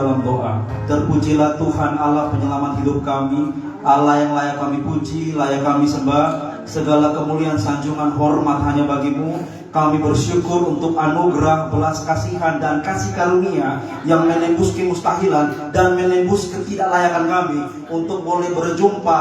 dalam doa. Terpujilah Tuhan Allah penyelamat hidup kami, Allah yang layak kami puji, layak kami sembah. Segala kemuliaan, sanjungan, hormat hanya bagimu. Kami bersyukur untuk anugerah, belas kasihan, dan kasih karunia yang menembus kemustahilan dan menembus ketidaklayakan kami untuk boleh berjumpa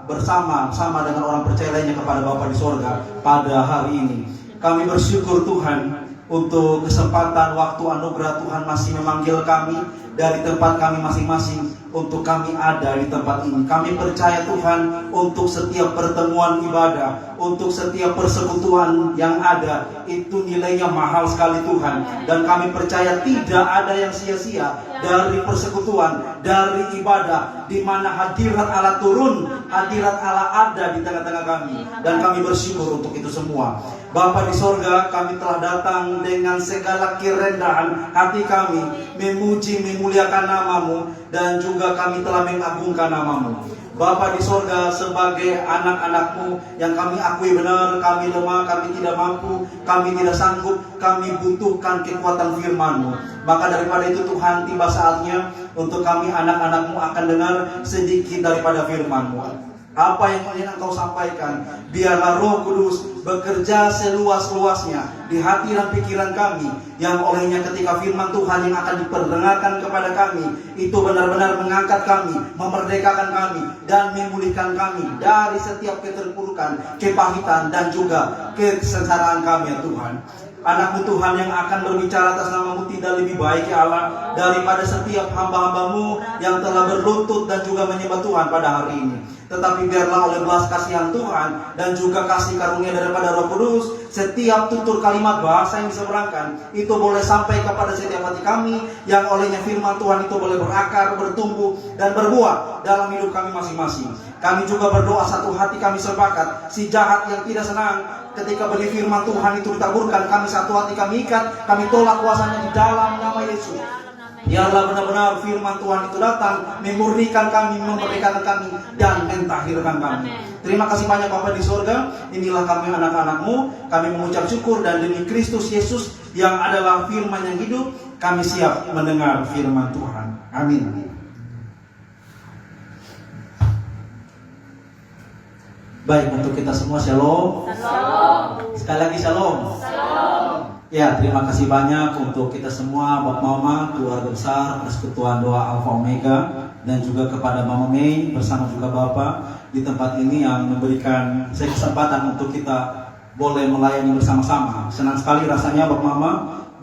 bersama dengan orang percaya lainnya kepada Bapa di sorga pada hari ini. Kami bersyukur Tuhan untuk kesempatan waktu anugerah Tuhan masih memanggil kami dari tempat kami masing-masing untuk kami ada di tempat ini. Kami percaya Tuhan untuk setiap pertemuan ibadah, untuk setiap persekutuan yang ada, itu nilainya mahal sekali Tuhan. Dan kami percaya tidak ada yang sia-sia dari persekutuan, dari ibadah, di mana hadirat Allah turun, hadirat Allah ada di tengah-tengah kami. Dan kami bersyukur untuk itu semua. Bapa di sorga, kami telah datang dengan segala kerendahan hati kami, memuji, memuliakan nama-Mu, dan juga kami telah mengagungkan nama-Mu. Bapa di sorga, sebagai anak-anak-Mu yang kami akui benar, kami lemah, kami tidak mampu, kami tidak sanggup, kami butuhkan kekuatan firman-Mu. Maka daripada itu Tuhan, tiba saatnya untuk kami anak-anak-Mu akan dengar sedikit daripada firman-Mu. Apa yang ingin Engkau sampaikan, biarlah Roh Kudus bekerja seluas-luasnya di hati dan pikiran kami, yang olehnya ketika firman Tuhan yang akan diperdengarkan kepada kami itu benar-benar mengangkat kami, memerdekakan kami, dan memulihkan kami dari setiap keterpurukan, kepahitan, dan juga kesengsaraan kami, ya Tuhan. Anak-Mu Tuhan yang akan berbicara atas nama-Mu tidak lebih baik, ya Allah, daripada setiap hamba-hamba-Mu yang telah berlutut dan juga menyembah Tuhan pada hari ini. Tetapi biarlah oleh belas kasihan Tuhan dan juga kasih karunia daripada Roh Kudus, setiap tutur kalimat bahasa yang diseberangkan itu boleh sampai kepada setiap hati kami, yang olehnya firman Tuhan itu boleh berakar, bertumbuh, dan berbuah dalam hidup kami masing-masing. Kami juga berdoa satu hati kami sepakat, si jahat yang tidak senang ketika benih firman Tuhan itu ditaburkan, kami satu hati kami ikat, kami tolak kuasanya di dalam nama Yesus. Biarlah benar-benar firman Tuhan itu datang, memurnikan kami, memerdekakan kami, dan mentahirkan kami. Terima kasih banyak Bapa di sorga. Inilah kami anak-anak-Mu. Kami mengucap syukur, dan demi Kristus Yesus yang adalah firman yang hidup, kami siap mendengar firman Tuhan. Amin. Baik, untuk kita semua shalom. Shalom. Sekali lagi shalom. Shalom. Ya, terima kasih banyak untuk kita semua, Bapak Mama, keluarga besar, Persekutuan Doa Alfa Omega, dan juga kepada Mama Mei bersama juga Bapak di tempat ini yang memberikan saya kesempatan untuk kita boleh melayani bersama-sama. Senang sekali rasanya Bapak Mama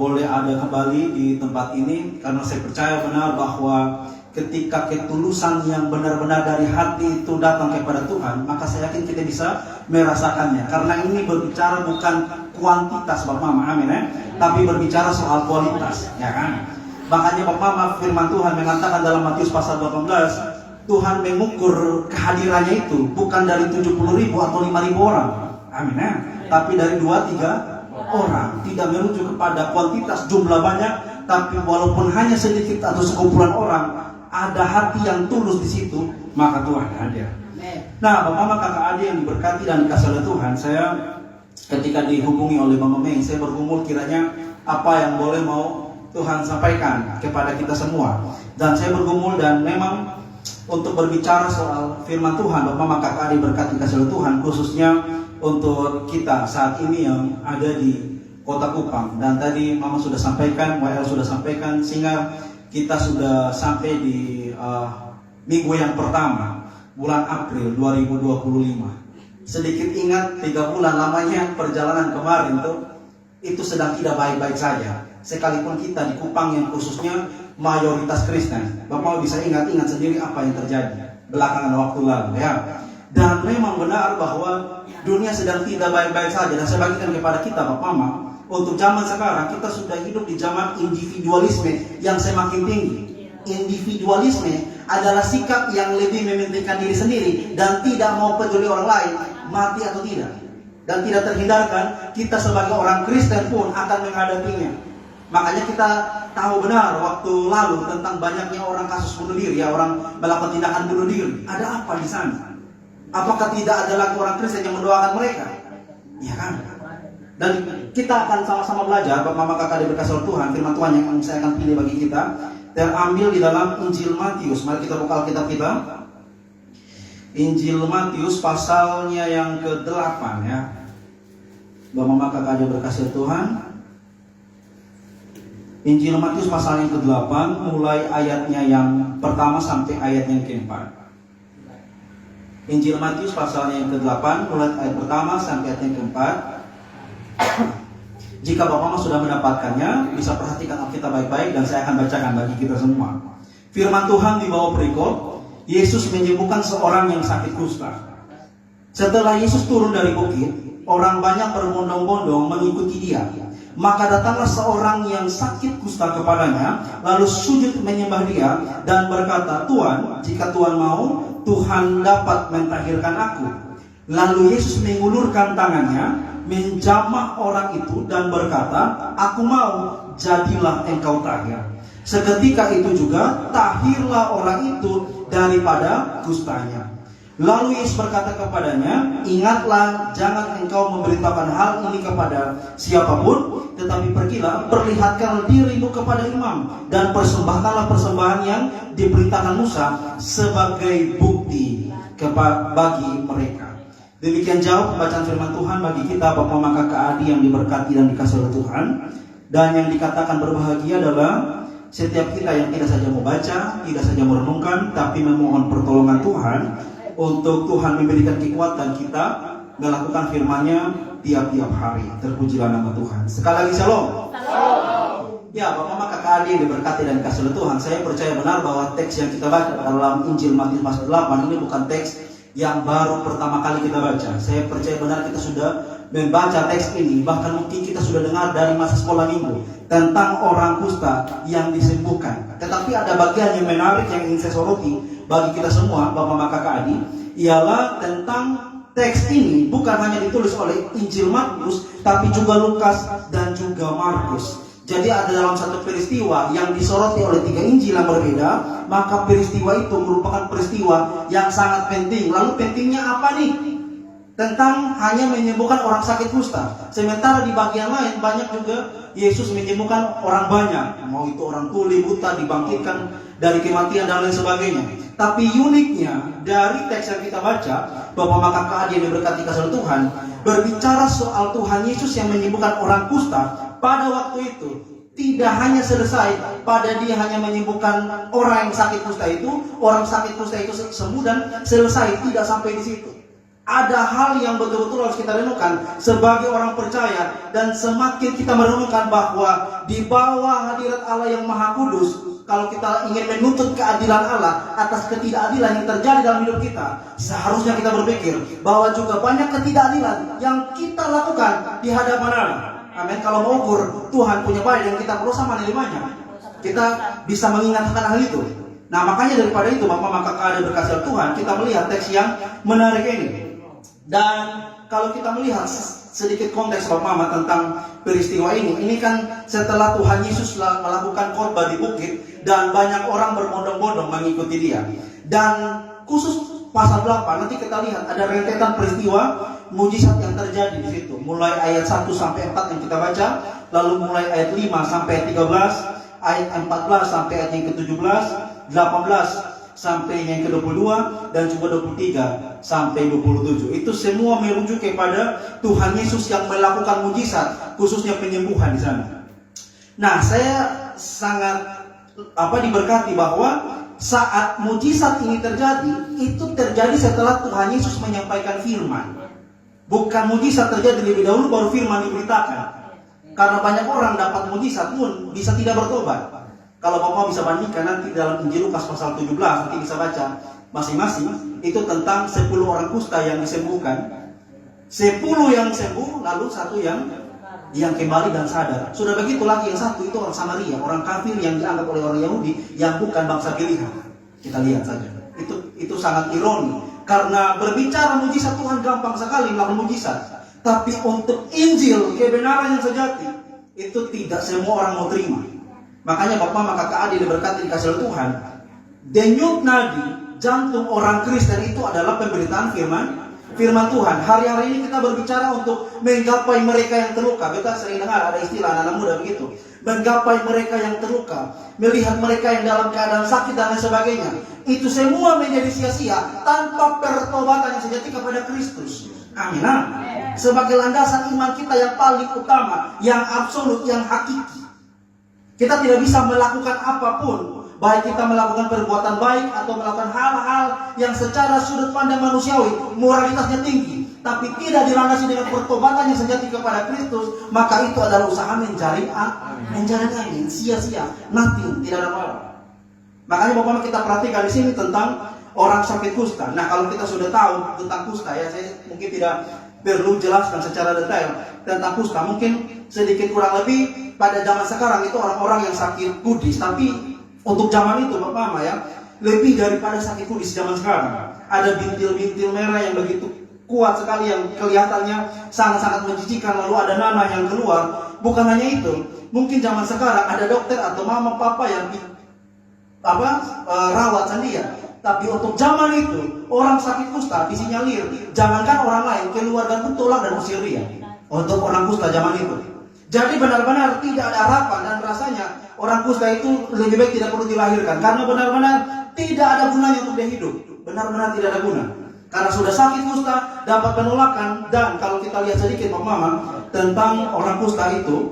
boleh ada kembali di tempat ini, karena saya percaya benar bahwa ketika ketulusan yang benar-benar dari hati itu datang kepada Tuhan, maka saya yakin kita bisa merasakannya. Karena ini berbicara bukan kuantitas Bapak Mama, amin ya, tapi berbicara soal kualitas, ya kan? Makanya Bapak Mama, firman Tuhan mengatakan dalam Matius pasal 18, Tuhan mengukur kehadirannya itu bukan dari 70.000 atau 5.000 orang, amin ya, tapi dari 2-3 orang. Tidak merujuk kepada kuantitas jumlah banyak, tapi walaupun hanya sedikit atau sekumpulan orang, ada hati yang tulus di situ, maka Tuhan hadir. Nah, Bapak Mama, kakak adik yang diberkati dan dikasihi oleh Tuhan, saya ketika dihubungi oleh Mama Mei, saya bergumul kiranya apa yang boleh mau Tuhan sampaikan kepada kita semua. Dan saya bergumul, dan memang untuk berbicara soal firman Tuhan, Bapak Mama, kakak adik berkati dikasihi oleh Tuhan, khususnya untuk kita saat ini yang ada di Kota Kupang. Dan tadi Mama sudah sampaikan, WL sudah sampaikan, sehingga kita sudah sampai di minggu yang pertama bulan April 2025. Sedikit ingat 3 bulan lamanya perjalanan kemarin itu sedang tidak baik-baik saja. Sekalipun kita di Kupang yang khususnya mayoritas Kristen, Bapak bisa ingat-ingat sendiri apa yang terjadi belakangan waktu lalu, ya. Dan memang benar bahwa dunia sedang tidak baik-baik saja. Dan saya bagikan kepada kita Bapak Mama, untuk zaman sekarang kita sudah hidup di zaman individualisme yang semakin tinggi. Individualisme adalah sikap yang lebih mementingkan diri sendiri dan tidak mau peduli orang lain mati atau tidak. Dan tidak terhindarkan, kita sebagai orang Kristen pun akan menghadapinya. Makanya kita tahu benar waktu lalu tentang banyaknya orang kasus bunuh diri, ya, orang melakukan tindakan bunuh diri. Ada apa di sana? Apakah tidak ada lagi orang Kristen yang mendoakan mereka? Ya kan? Dan kita akan sama-sama belajar, Bapak Mama kakak dikasihi Tuhan, firman Tuhan yang saya akan pilih bagi kita. terambil di dalam Injil Matius. Mari kita buka Alkitab kita. Injil Matius pasalnya yang ke-8 ya. Bapak kakak adik berkasih Tuhan. Injil Matius pasal yang ke-8 mulai ayatnya yang pertama sampai ayatnya yang ke-4. Injil Matius pasalnya yang ke-8 mulai ayat pertama sampai ayat yang ke-4. Jika Bapak sudah mendapatkannya, bisa perhatikan Alkitab baik-baik dan saya akan bacakan bagi kita semua. Firman Tuhan di bawah perikop, Yesus menyembuhkan seorang yang sakit kusta. Setelah Yesus turun dari bukit, orang banyak berbondong-bondong mengikuti dia. Maka datanglah seorang yang sakit kusta kepadanya, lalu sujud menyembah dia dan berkata, "Tuhan, jika Tuhan mau, Tuhan dapat mentahirkan aku." Lalu Yesus mengulurkan tangannya, menjamah orang itu dan berkata, "Aku mau, jadilah engkau tahir." Seketika itu juga tahirlah orang itu daripada kustanya. Lalu Yesus berkata kepadanya, "Ingatlah, jangan engkau memberitakan hal ini kepada siapapun, tetapi pergilah, perlihatkan dirimu kepada imam, dan persembahkanlah persembahan yang diperintahkan Musa sebagai bukti bagi mereka." Demikian jauh pembacaan firman Tuhan bagi kita Bapak maka Adi yang diberkati dan dikasihi oleh Tuhan. Dan yang dikatakan berbahagia adalah setiap kita yang tidak saja membaca, tidak saja merenungkan, tapi memohon pertolongan Tuhan untuk Tuhan memberikan kekuatan kita melakukan firman-Nya tiap-tiap hari. Terpujilah nama Tuhan. Sekali lagi shalom. Ya, Bapak maka Adi yang diberkati dan dikasihi oleh Tuhan. Saya percaya benar bahwa teks yang kita baca dalam Injil Matius pasal 8 ini bukan teks yang baru pertama kali kita baca. Saya percaya benar kita sudah membaca teks ini, bahkan mungkin kita sudah dengar dari masa sekolah minggu tentang orang kusta yang disembuhkan. Tetapi ada bagian yang menarik yang ingin saya soroti bagi kita semua, Bapak maka Adi, ialah tentang teks ini bukan hanya ditulis oleh Injil Matius, tapi juga Lukas dan juga Markus. Jadi ada dalam satu peristiwa yang disoroti oleh 3 Injil yang berbeda, maka peristiwa itu merupakan peristiwa yang sangat penting. Lalu pentingnya apa nih? Tentang hanya menyembuhkan orang sakit kusta. Sementara di bagian lain banyak juga Yesus menyembuhkan orang banyak. Mau itu orang tuli, buta, dibangkitkan dari kematian dan lain sebagainya. Tapi uniknya dari teks yang kita baca, Bapak maka Adi yang diberkati kasih Tuhan, berbicara soal Tuhan Yesus yang menyembuhkan orang kusta. Pada waktu itu tidak hanya selesai pada dia hanya menyembuhkan orang yang sakit kusta itu, orang sakit kusta itu sembuh dan selesai, tidak sampai di situ. Ada hal yang betul-betul harus kita renungkan sebagai orang percaya, dan semakin kita merenungkan bahwa di bawah hadirat Allah yang Maha Kudus, kalau kita ingin menuntut keadilan Allah atas ketidakadilan yang terjadi dalam hidup kita, seharusnya kita berpikir bahwa juga banyak ketidakadilan yang kita lakukan di hadapan Allah. Amin. Kalau mau ukur Tuhan punya baik dan kita perlu sama menerimanya, kita bisa mengingatkan hal itu. Nah makanya daripada itu Bapak maka ada berkasih Tuhan, kita melihat teks yang menarik ini. Dan kalau kita melihat sedikit konteks Bapak Mama tentang peristiwa ini kan setelah Tuhan Yesus melakukan khotbah di bukit dan banyak orang berbondong-bondong mengikuti dia. Dan khusus pasal 8 nanti kita lihat ada rentetan peristiwa mujizat yang terjadi di situ. Mulai ayat 1 sampai 4 yang kita baca, lalu mulai ayat 5 sampai ayat 13, ayat 14 sampai ayat yang ke-17, 18 sampai yang ke-22 dan juga 23 sampai 27. Itu semua merujuk kepada Tuhan Yesus yang melakukan mujizat, khususnya penyembuhan di sana. Nah, saya sangat diberkati bahwa saat mujizat ini terjadi, itu terjadi setelah Tuhan Yesus menyampaikan firman. Bukan mujizat terjadi lebih dahulu baru firman diberitakan. Karena banyak orang dapat mujizat pun bisa tidak bertobat. Kalau Bapak bisa bandingkan nanti dalam Injil Lukas pasal 17, nanti bisa baca masing-masing, itu tentang 10 orang kusta yang disembuhkan. 10 yang sembuh, lalu 1 yang kembali dan sadar. Sudah begitu lagi yang 1 itu orang Samaria, orang kafir yang dianggap oleh orang Yahudi yang bukan bangsa pilihan. Kita lihat saja. Itu sangat ironi. Karena berbicara mujizat Tuhan gampang sekali melakukan mujizat. Tapi untuk Injil, kebenaran yang sejati, itu tidak semua orang mau terima. Makanya Bapak maka Adi diberkati dikasih oleh Tuhan. Denyut nadi jantung orang Kristen itu adalah pemberitaan firman Tuhan. Hari-hari ini kita berbicara untuk menggapai mereka yang terluka. Kita sering dengar ada istilah anak muda begitu. menggapai mereka yang terluka, melihat mereka yang dalam keadaan sakit dan lain sebagainya. Itu semua menjadi sia-sia tanpa pertobatan yang sejati kepada Kristus. Amin. Sebagai landasan iman kita yang paling utama, yang absolut, yang hakiki. Kita tidak bisa melakukan apapun, baik kita melakukan perbuatan baik atau melakukan hal-hal yang secara sudut pandang manusiawi moralitasnya tinggi, tapi tidak dilandasi dengan pertobatan yang sejati kepada Kristus, maka itu adalah usaha menjaring angin, sia-sia, nothing, tidak ada apa-apa. Makanya Bapak kita perhatikan di sini tentang orang sakit kusta. Nah, kalau kita sudah tahu tentang kusta, ya saya mungkin tidak perlu jelaskan secara detail tentang kusta. Mungkin sedikit kurang lebih pada zaman sekarang itu orang-orang yang sakit kudis, tapi untuk zaman itu Bapak Mama ya, lebih daripada sakit kudis zaman sekarang. Ada bintil-bintil merah yang begitu kuat sekali, yang kelihatannya sangat-sangat menjijikan, lalu ada nanah yang keluar. Bukan hanya itu, mungkin zaman sekarang ada dokter atau mama papa yang rawat sandia. Tapi untuk zaman itu, orang sakit kusta disinyalir, jangankan orang lain, keluarga pun tolak dan usir dia. Untuk orang kusta zaman itu. Jadi benar-benar tidak ada harapan, dan rasanya orang kusta itu lebih baik tidak perlu dilahirkan, karena benar-benar tidak ada gunanya untuk dia hidup. Benar-benar tidak ada guna. Karena sudah sakit kusta, dapat penolakan. Dan kalau kita lihat sedikit Pak Mama tentang orang kusta itu,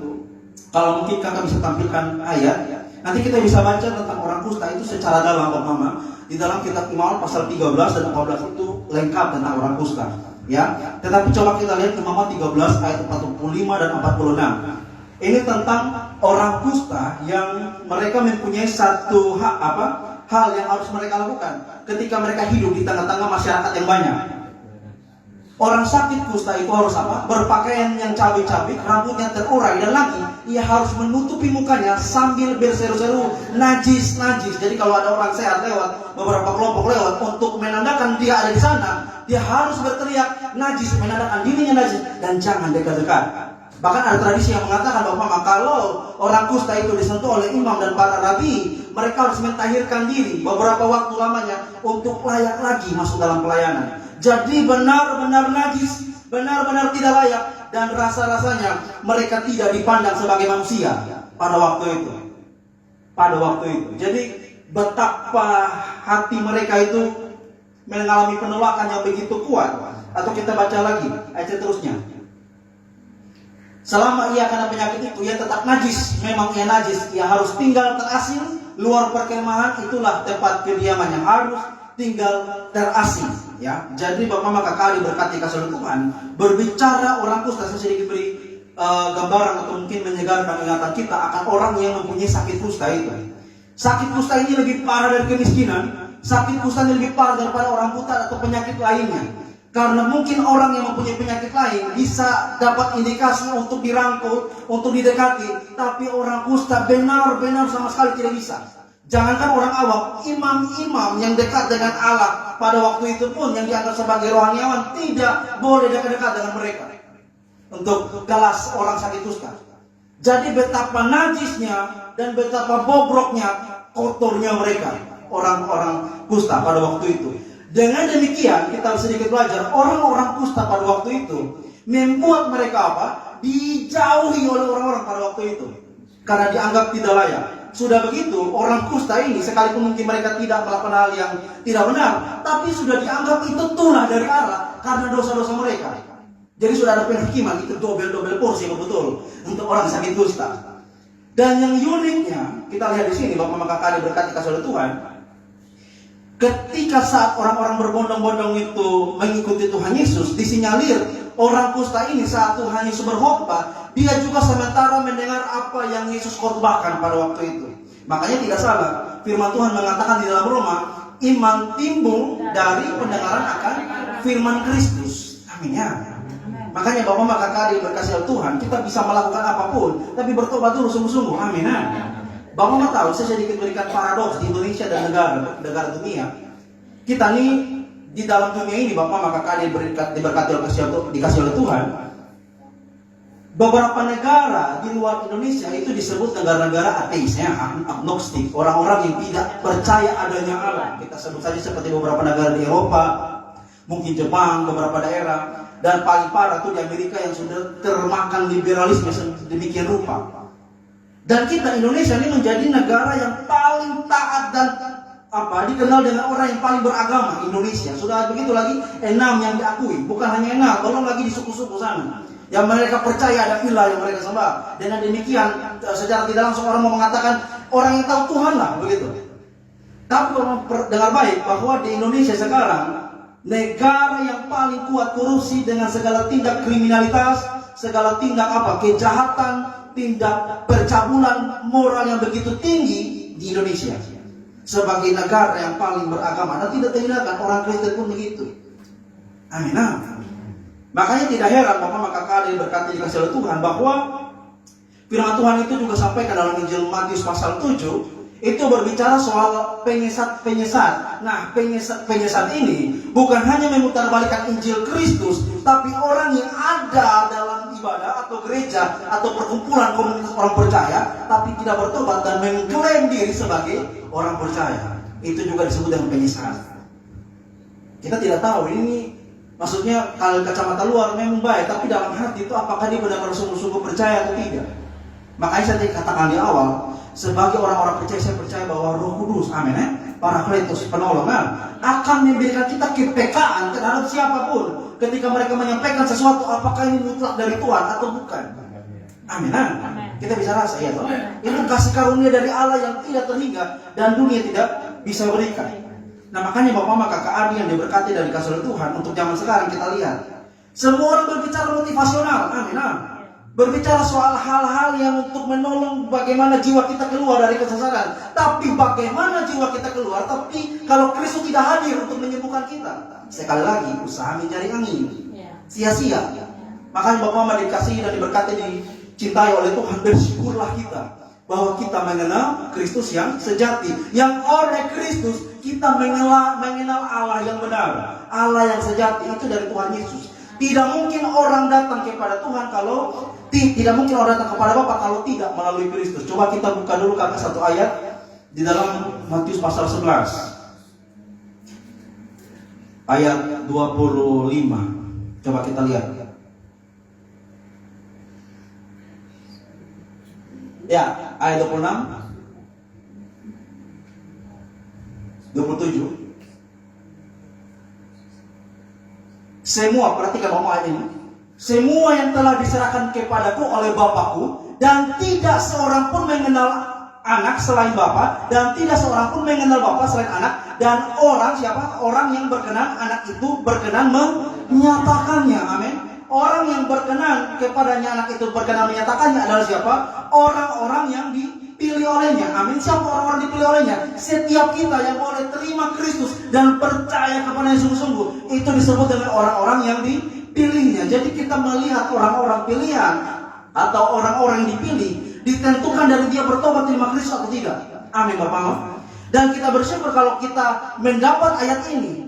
kalau mungkin kakak bisa tampilkan ayat, nanti kita bisa baca tentang orang kusta itu secara dalam Pak Mama. Di dalam kitab Imamat pasal 13 dan 14 itu lengkap tentang orang kusta. Ya, tetapi coba kita lihat Imamat 13 ayat 45 dan 46. Ini tentang orang kusta yang mereka mempunyai satu hal yang harus mereka lakukan ketika mereka hidup di tengah-tengah masyarakat yang banyak. Orang sakit kusta itu harus berpakaian yang cabi-cabi, rambutnya terurai, dan lagi ia harus menutupi mukanya sambil berseru-seru najis. Jadi kalau ada orang sehat lewat, beberapa kelompok lewat, untuk menandakan dia ada di sana, dia harus berteriak najis, menandakan dirinya najis, dan jangan dekat-dekat. Bahkan ada tradisi yang mengatakan bahwa kalau orang kusta itu disentuh oleh imam dan para rabi, mereka harus mentahirkan diri beberapa waktu lamanya untuk layak lagi masuk dalam pelayanan. Jadi benar-benar najis, benar-benar tidak layak, dan rasa-rasanya mereka tidak dipandang sebagai manusia pada waktu itu. Jadi betapa hati mereka itu mengalami penolakan yang begitu kuat. Atau kita baca lagi ayat seterusnya. Selama ia kena penyakit itu, ia tetap najis. Memang ia najis, ia harus tinggal terasing luar perkemahan, itulah tempat kediamannya, harus tinggal terasing. Ya, jadi Bapak maka kali berkati kasih Tuhan berbicara orang kusta. Saya sedikit beri gambaran atau mungkin menyegarkan ingatan kita akan orang yang mempunyai sakit kusta itu. Sakit kusta ini lebih parah dari kemiskinan. Sakit kusta ini lebih parah daripada orang buta atau penyakit lainnya. Karena mungkin orang yang mempunyai penyakit lain bisa dapat indikasi untuk dirangkul, untuk didekati, tapi orang kusta benar-benar sama sekali tidak bisa. Jangankan orang awam, imam-imam yang dekat dengan Allah pada waktu itu pun yang dianggap sebagai rohaniawan tidak boleh dekat-dekat dengan mereka untuk kelas orang sakit kusta. Jadi betapa najisnya dan betapa bobroknya, kotornya mereka orang-orang kusta pada waktu itu. Dengan demikian kita sedikit belajar, orang-orang kusta pada waktu itu membuat mereka dijauhi oleh orang-orang pada waktu itu karena dianggap tidak layak. Sudah begitu, orang kusta ini sekalipun mungkin mereka tidak melakukan hal yang tidak benar, tapi sudah dianggap itu tulah dari Allah karena dosa-dosa mereka. Jadi sudah ada penghakiman, itu dobel-dobel porsi betul untuk orang sakit kusta. Dan yang uniknya, kita lihat di sini, Bapak maka kali berkati kasih oleh Tuhan, ketika saat orang-orang berbondong-bondong itu mengikuti Tuhan Yesus, disinyalir orang kusta ini saat Tuhan Yesus berkhotbah, dia juga sementara mendengar apa yang Yesus khotbahkan pada waktu itu. Makanya tidak salah, firman Tuhan mengatakan di dalam Roma, iman timbul dari pendengaran akan firman Kristus. Amin ya. Makanya Bapak maka kali berkasih Tuhan, kita bisa melakukan apapun, tapi bertobat dulu sungguh-sungguh. Amin ya. Bapak mau tahu, saya sedikit berikan paradoks di Indonesia dan negara dunia. Kita nih di dalam dunia ini, Bapak maka kali diberkati dikasih oleh Tuhan. Beberapa negara di luar Indonesia itu disebut negara-negara ateis, ya, agnostik, orang-orang yang tidak percaya adanya Allah. Kita sebut saja seperti beberapa negara di Eropa, mungkin Jepang, beberapa daerah, dan paling parah itu di Amerika yang sudah termakan liberalisme sedemikian rupa. Dan kita Indonesia ini menjadi negara yang paling taat dan dikenal dengan orang yang paling beragama. Indonesia sudah begitu lagi 6 yang diakui, bukan hanya 6, belum lagi di suku-suku sana yang mereka percaya ada ilah yang mereka sembah. Dengan demikian secara tidak langsung orang mau mengatakan orang yang tahu Tuhan lah begitu. Tapi kalau dengar baik bahwa di Indonesia sekarang negara yang paling kuat korupsi dengan segala tindak kriminalitas, segala tindak kejahatan, tindak percabulan moral yang begitu tinggi di Indonesia. Sebagai negara yang paling beragama dan tidak terhindarkan, orang Kristen pun begitu. Amin. Makanya tidak heran Bapak kakak berkati dikasih oleh Tuhan bahwa firman Tuhan itu juga sampaikan dalam Injil Matius pasal 7, itu berbicara soal penyesat. Nah, penyesat ini bukan hanya memutarbalikkan Injil Kristus, tapi orang yang ada dalam ibadah atau gereja atau perkumpulan komunitas orang percaya, tapi tidak bertobat dan mengklaim diri sebagai orang percaya. Itu juga disebut dengan penyesat. Kita tidak tahu ini maksudnya kalau kacamata luar memang baik, tapi dalam hati itu apakah dia benar-benar sungguh-sungguh percaya atau tidak. Makanya saya katakan di awal, sebagai orang-orang percaya, saya percaya bahwa Roh Kudus, amin, Parakletus, penolongan, akan memberikan kita kepekaan terhadap siapapun ketika mereka menyampaikan sesuatu, apakah ini mutlak dari Tuhan atau bukan. Amin. Kita bisa rasa ya, toh? Itu kasih karunia dari Allah yang tidak terhingga dan dunia tidak bisa berikan. Nah, makanya Bapak kakak Adi yang diberkati dari kasih Tuhan untuk zaman sekarang kita lihat, semua orang berbicara motivasional, amin. Berbicara soal hal-hal yang untuk menolong bagaimana jiwa kita keluar dari kesesatan. Tapi bagaimana jiwa kita keluar, tapi kalau Kristus tidak hadir untuk menyembuhkan kita, sekali lagi usaha mencari angin, sia-sia. Makanya Bapak Mama dikasihi dan diberkati, dicintai oleh Tuhan, bersyukurlah kita bahwa kita mengenal Kristus yang sejati, yang oleh Kristus kita mengenal Allah yang benar, Allah yang sejati itu dari Tuhan Yesus. Tidak mungkin orang datang kepada Tuhan kalau tidak mungkin orang datang kepada Bapa kalau tidak melalui Kristus. Coba kita buka dulu kakak satu ayat di dalam Matius pasal 11 ayat 25. Coba kita lihat. Ya, ayat 26, 27. Semua, perhatikan Bapak ayat ini. Semua yang telah diserahkan kepadaku oleh Bapakku, dan tidak seorang pun mengenal anak selain Bapa, dan tidak seorang pun mengenal Bapa selain anak, dan orang siapa? Orang yang berkenan, anak itu berkenan menyatakannya. Amin. Orang yang berkenan kepadanya, anak itu berkenan menyatakannya adalah siapa? Orang-orang yang dipilih olehnya. Amin. Siapa orang-orang dipilih olehnya? Setiap kita yang boleh terima Kristus dan percaya kepada Yesus sungguh, itu disebut dengan orang-orang yang dipilihnya. Jadi kita melihat orang-orang pilihan atau orang-orang yang dipilih ditentukan dari dia bertobat terima Kristus atau tidak. Amin Bapak. Dan kita bersyukur kalau kita mendapat ayat ini,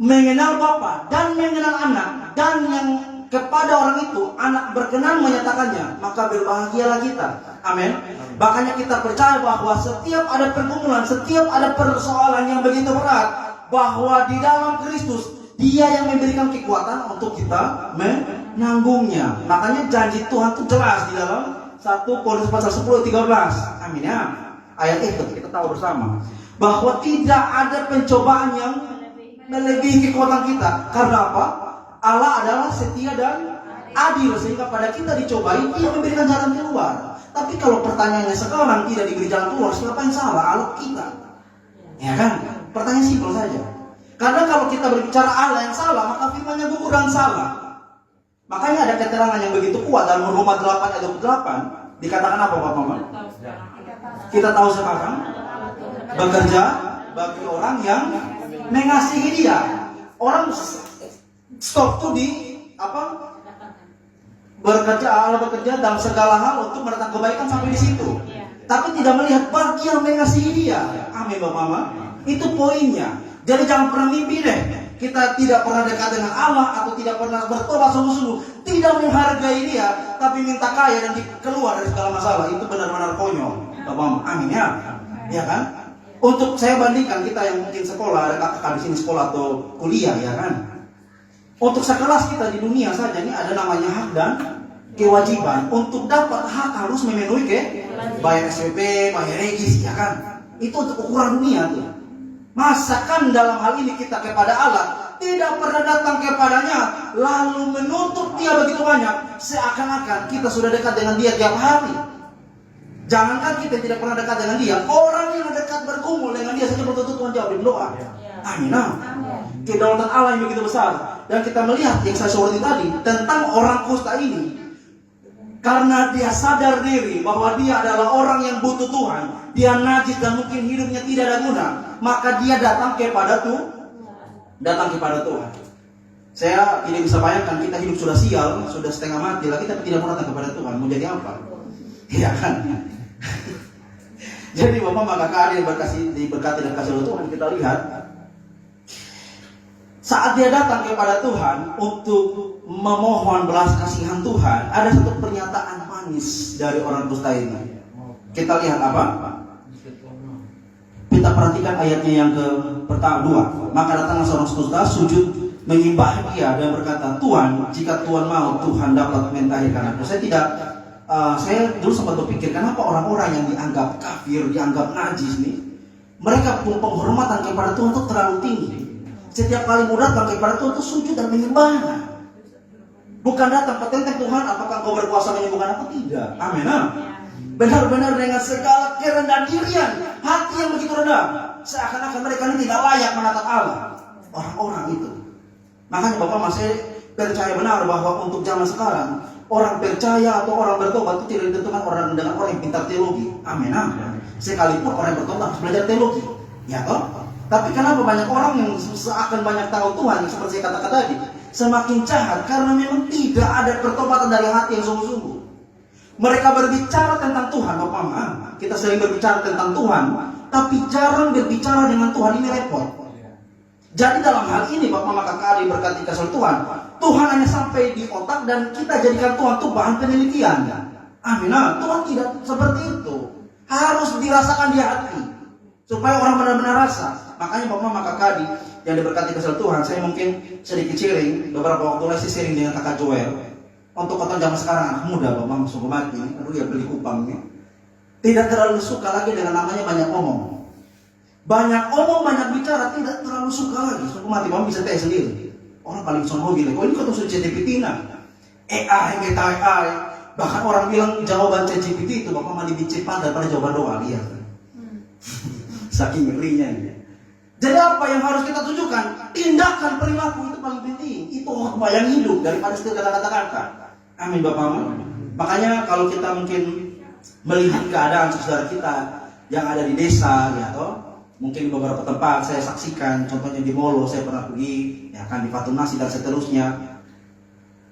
mengenal Bapa dan mengenal anak, dan yang kepada orang itu anak berkenan menyatakannya, maka berbahagialah kita. Amin. Makanya kita percaya bahwa setiap ada pergumulan, setiap ada persoalan yang begitu berat, bahwa di dalam Kristus Dia yang memberikan kekuatan untuk kita menanggungnya. Makanya janji Tuhan itu jelas di dalam 1 Korintus pasal 10:13. Amin ya. Ayat itu kita tahu bersama bahwa tidak ada pencobaan yang melebihi kekuatan kita. Karena apa? Allah adalah setia dan adil, sehingga pada kita dicobai Dia memberikan jalan keluar. Tapi kalau pertanyaannya sekarang tidak diberi jalan keluar, siapa yang salah? Allah kita. Ya kan? Pertanyaan simpel saja. Karena kalau kita berbicara Allah yang salah, maka firman-Nya gugur dan salah. Makanya ada keterangan yang begitu kuat dalam Roma 8 ayat 28. Dikatakan apa Bapak-Bapak? Kita tahu sekarang bekerja bagi orang yang mengasihi Dia. Orang stop tuh di Allah bekerja dalam segala hal untuk mendatangkan kebaikan sampai di situ. Tapi tidak melihat bagi yang mengasihi Dia. Amin Bapak Mama. Itu poinnya. Jadi jangan pernah mimpi deh kita tidak pernah dekat dengan Allah atau tidak pernah bertobat sungguh-sungguh, tidak menghargai Dia, tapi minta kaya dan keluar dari segala masalah. Itu benar-benar konyol Bapak. Amin ya. Ya kan? Untuk saya bandingkan kita yang mungkin sekolah, ada kakak di sini sekolah atau kuliah ya kan. Untuk sekelas kita di dunia saja ini ada namanya hak dan kewajiban. Untuk dapat hak harus memenuhi bayar SPP, bayar regis, ya kan? Itu untuk ukuran dunia tuh. Masakan dalam hal ini kita kepada Allah tidak pernah datang kepadanya lalu menuntut dia begitu banyak, seakan-akan kita sudah dekat dengan dia tiap hari. Jangankan kita tidak pernah dekat dengan dia, orang yang dekat bergumul dengan dia saja betul-betul Tuhan jawab di doa. Amin. Kedaulatan Allah yang begitu besar. Dan kita melihat yang saya soroti tadi tentang orang kusta ini, karena dia sadar diri bahwa dia adalah orang yang butuh Tuhan, dia najis dan mungkin hidupnya tidak ada guna, maka dia datang kepada Tuhan. Saya tidak bisa bayangkan kita hidup sudah sial, sudah setengah mati lagi, tapi tidak mau datang kepada Tuhan. Mau jadi apa? Iya kan? Jadi Bapak maka kali diberkati dan kasih oleh Tuhan, kita lihat saat dia datang kepada Tuhan untuk memohon belas kasihan Tuhan, ada satu pernyataan manis dari orang kusta ini. Kita lihat apa? Kita perhatikan ayatnya yang ke-2. Maka datanglah seorang kusta sujud menyembah dia dan berkata, Tuhan, jika Tuhan mau, Tuhan dapat mentahirkan aku. Saya dulu sempat berpikir, kenapa orang-orang yang dianggap kafir, dianggap najis nih, mereka pun penghormatan kepada Tuhan itu terlalu tinggi. Setiap kali mau datang kepada Tuhan itu sujud dan menyembah. Bukan datang petenteng Tuhan, apakah kau berkuasa menyembuhkan aku? Tidak. Amin. Benar-benar dengan segala kerendahan dirian, hati yang begitu rendah, seakan-akan mereka ini tidak layak menatap Allah. Orang-orang itu. Makanya Bapak masih percaya benar bahwa untuk zaman sekarang, orang percaya atau orang bertobat itu tidak ditentukan orang dengan orang yang pintar teologi. Amin. Sekalipun orang yang bertobat harus belajar teologi. Ya toh? Tapi kenapa banyak orang yang seakan banyak tahu Tuhan, seperti saya katakan tadi, semakin jahat karena memang tidak ada pertobatan dari hati yang sungguh-sungguh. Mereka berbicara tentang Tuhan, Bapak Ma. Kita sering berbicara tentang Tuhan, tapi jarang berbicara dengan Tuhan, ini repot. Jadi dalam hal ini Bapak maka kali berkati kasih Tuhan, Tuhan hanya sampai di otak dan kita jadikan Tuhan itu bahan penelitian. Amin. Tuhan tidak seperti itu. Harus dirasakan di hati supaya orang benar-benar rasa. Makanya Bapak maka kali yang diberkati kasih Tuhan, saya mungkin sedikit sharing beberapa waktu lalu saya sharing dengan kakak Joel. Untuk kota zaman sekarang anak muda Bapak sungguh mati, aduh ya beli kupang nih. Tidak terlalu suka lagi dengan namanya banyak omong. Banyak omong, banyak bicara, tidak terlalu suka lagi. Sungguh mati, Bapak bisa tanya sendiri. Orang paling sono gila, kok ini kata sudah ChatGPT AI, bahkan orang bilang jawaban ChatGPT itu Bapak malah lebih cepat daripada jawaban doa, lihat. Saking ngerinya ini. Jadi apa yang harus kita tunjukkan? Tindakan perilaku itu paling penting. Itu khotbah yang hidup daripada sekedar kata-kata. Amin Bapak. Makanya kalau kita mungkin melihat keadaan saudara kita yang ada di desa, ya toh, mungkin beberapa tempat saya saksikan, contohnya di Molo saya pernah pergi, ya kan di Patunasi dan seterusnya.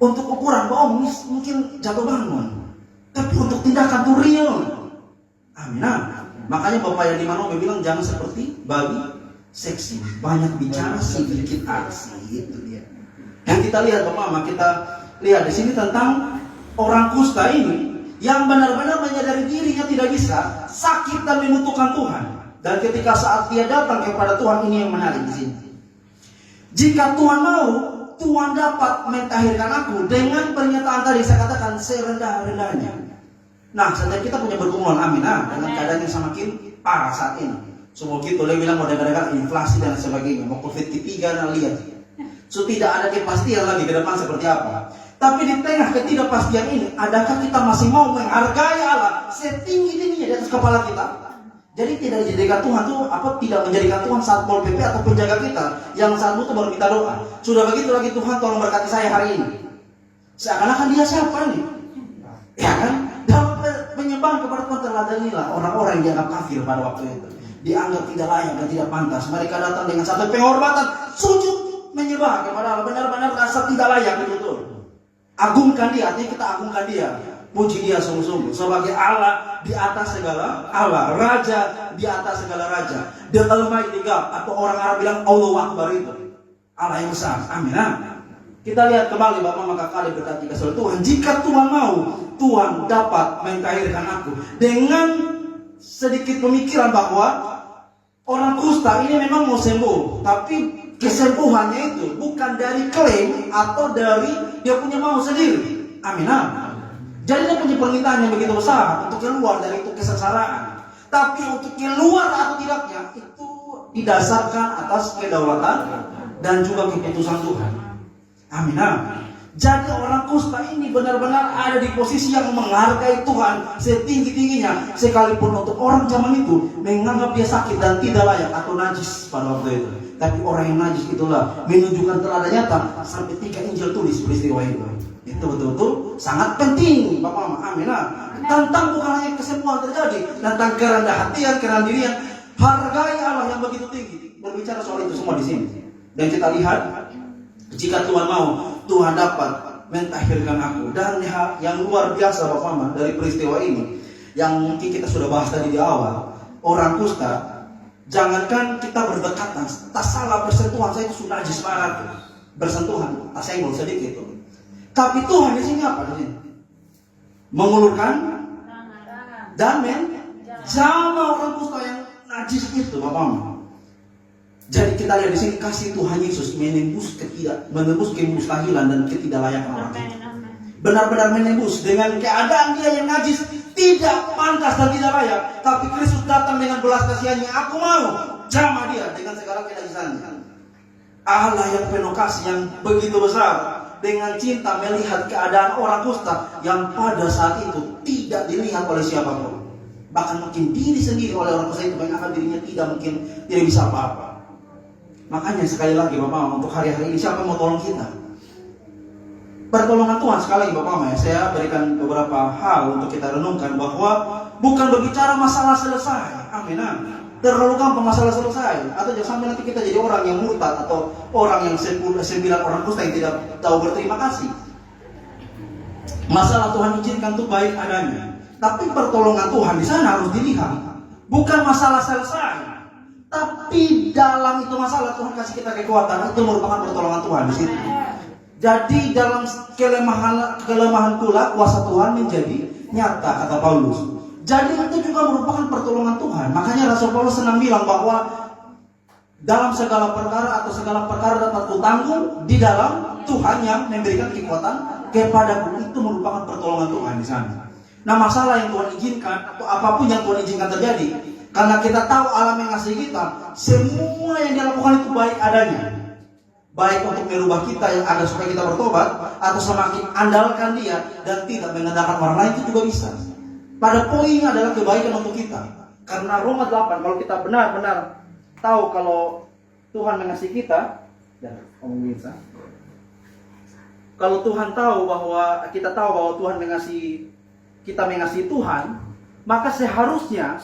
Untuk ukuran bohong mungkin jatuh bangun, tapi untuk tindakan itu real. Amin. Makanya Bapak yang di Manobe bilang jangan seperti babi seksi, banyak bicara sedikit aksi, itu dia. Yang kita lihat Bapak, kita lihat di sini tentang orang kusta ini yang benar-benar menyadari dirinya tidak bisa, sakit dan membutuhkan Tuhan. Dan ketika saat dia datang kepada Tuhan, ini yang menarik di sini. Jika Tuhan mau, Tuhan dapat mentahirkan aku dengan pernyataan tadi saya katakan serendah-rendahnya. Nah, setelah kita punya bergumulan, amin, dengan keadaan yang semakin parah saat ini. Semua gitu, dia bilang mau dengar-dengar inflasi dan sebagainya, mau COVID ketiga dan lihat. So tidak ada kepastian lagi ke depan seperti apa. Tapi di tengah ketidakpastian ini, adakah kita masih mau menghargai Allah setinggi-tingginya di atas kepala kita? Jadi tidak dijadikan Tuhan tuh tidak menjadikan Tuhan Satpol PP atau penjaga kita yang saat itu baru minta doa. Sudah begitu lagi Tuhan tolong berkati saya hari ini. Seakan-akan dia siapa nih? Ya kan? Dalam penyembahan kepada Tuhan teladanilah orang-orang yang dianggap kafir pada waktu itu. Dianggap tidak layak dan tidak pantas. Mereka datang dengan satu penghormatan, sujud menyembah kepada Allah, benar-benar rasa tidak layak, betul-betul. Agungkan dia, artinya kita agungkan dia, puji dia sungguh-sungguh sebagai Allah di atas segala Allah, Raja di atas segala Raja, The Almighty God, atau orang Arab bilang Allahu Akbar, itu Allah yang besar. Amin. Kita lihat kembali Bapak maka kali berkati kasih Tuhan, jika Tuhan mau, Tuhan dapat mentahirkan aku. Dengan sedikit pemikiran bahwa orang kusta ini memang mau sembuh, tapi kesembuhannya itu bukan dari klaim atau dari dia punya mau sendiri. Amin. Jadi dia punya permintaan yang begitu besar untuk keluar dari itu kesengsaraan. Tapi untuk keluar atau tidaknya itu didasarkan atas kedaulatan dan juga keputusan Tuhan. Amin. Jadi orang kusta ini benar-benar ada di posisi yang menghargai Tuhan setinggi-tingginya, sekalipun untuk orang zaman itu menganggap dia sakit dan tidak layak atau najis pada waktu itu. Tapi orang yang najis itulah menunjukkan terada nyata sampai 3 Injil tulis peristiwa itu. Itu betul-betul sangat penting, Bapak Mama. Amin. Tentang bukan hanya kesembuhan terjadi, tentang kerendahan hatian, kerendahan dirian, hargai Allah yang begitu tinggi. Berbicara soal itu semua di sini. Dan kita lihat, jika Tuhan mau, Tuhan dapat mentahirkan aku. Dan yang luar biasa Bapak Mama dari peristiwa ini, yang mungkin kita sudah bahas tadi di awal, orang kusta, jangankan kita berdekatan, tak salah bersentuhan, saya itu sudah najis banget. Bersentuhan, tak senggol sedikit itu. Tapi Tuhan di sini apa di sini? Mengulurkan dan menjama orang kusta yang najis itu, Bapak Mama. Jadi kita lihat di sini kasih Tuhan Yesus menembus kemustahilan dan ketidaklayakan orang itu. Benar-benar menembus dengan keadaan dia yang najis, tidak pantas dan tidak layak. Tapi Kristus datang dengan belas kasihannya. Aku mau jamah dia dengan segala kenajisannya. Allah yang penuh kasih yang begitu besar, dengan cinta melihat keadaan orang kusta yang pada saat itu tidak dilihat oleh siapapun. Bahkan mungkin diri sendiri oleh orang kusta itu menganggap dirinya tidak bisa apa-apa. Makanya sekali lagi Bapak, untuk hari-hari ini siapa yang mau tolong kita? Pertolongan Tuhan sekali lagi Bapak, ya. Saya berikan beberapa hal untuk kita renungkan bahwa bukan berbicara masalah selesai. Amin. Terlalu gampang masalah selesai. Atau jangan sampai nanti kita jadi orang yang murtad atau orang yang 9 orang kusta yang tidak tahu berterima kasih. Masalah Tuhan izinkan itu baik adanya. Tapi pertolongan Tuhan di sana harus dilihat. Bukan masalah selesai. Tapi dalam itu masalah Tuhan kasih kita kekuatan, itu merupakan pertolongan Tuhan di situ. Jadi dalam kelemahan pula kuasa Tuhan menjadi nyata, kata Paulus. Jadi itu juga merupakan pertolongan Tuhan. Makanya Rasul Paulus senang bilang bahwa dalam segala perkara atau segala perkara dapat kutanggung di dalam Tuhan yang memberikan kekuatan kepadaku. Itu merupakan pertolongan Tuhan di sana. Nah, masalah yang Tuhan izinkan atau apapun yang Tuhan izinkan terjadi, karena kita tahu Allah mengasihi kita, semua yang dia lakukan itu baik adanya. Baik untuk merubah kita yang ada supaya kita bertobat, atau semakin andalkan dia dan tidak mengandalkan orang lain, itu juga bisa. Pada poinnya adalah kebaikan untuk kita. Karena Roma 8, kalau kita benar-benar tahu kalau Tuhan mengasihi kita, kalau Tuhan tahu bahwa kita tahu bahwa Tuhan kita mengasihi Tuhan, maka seharusnya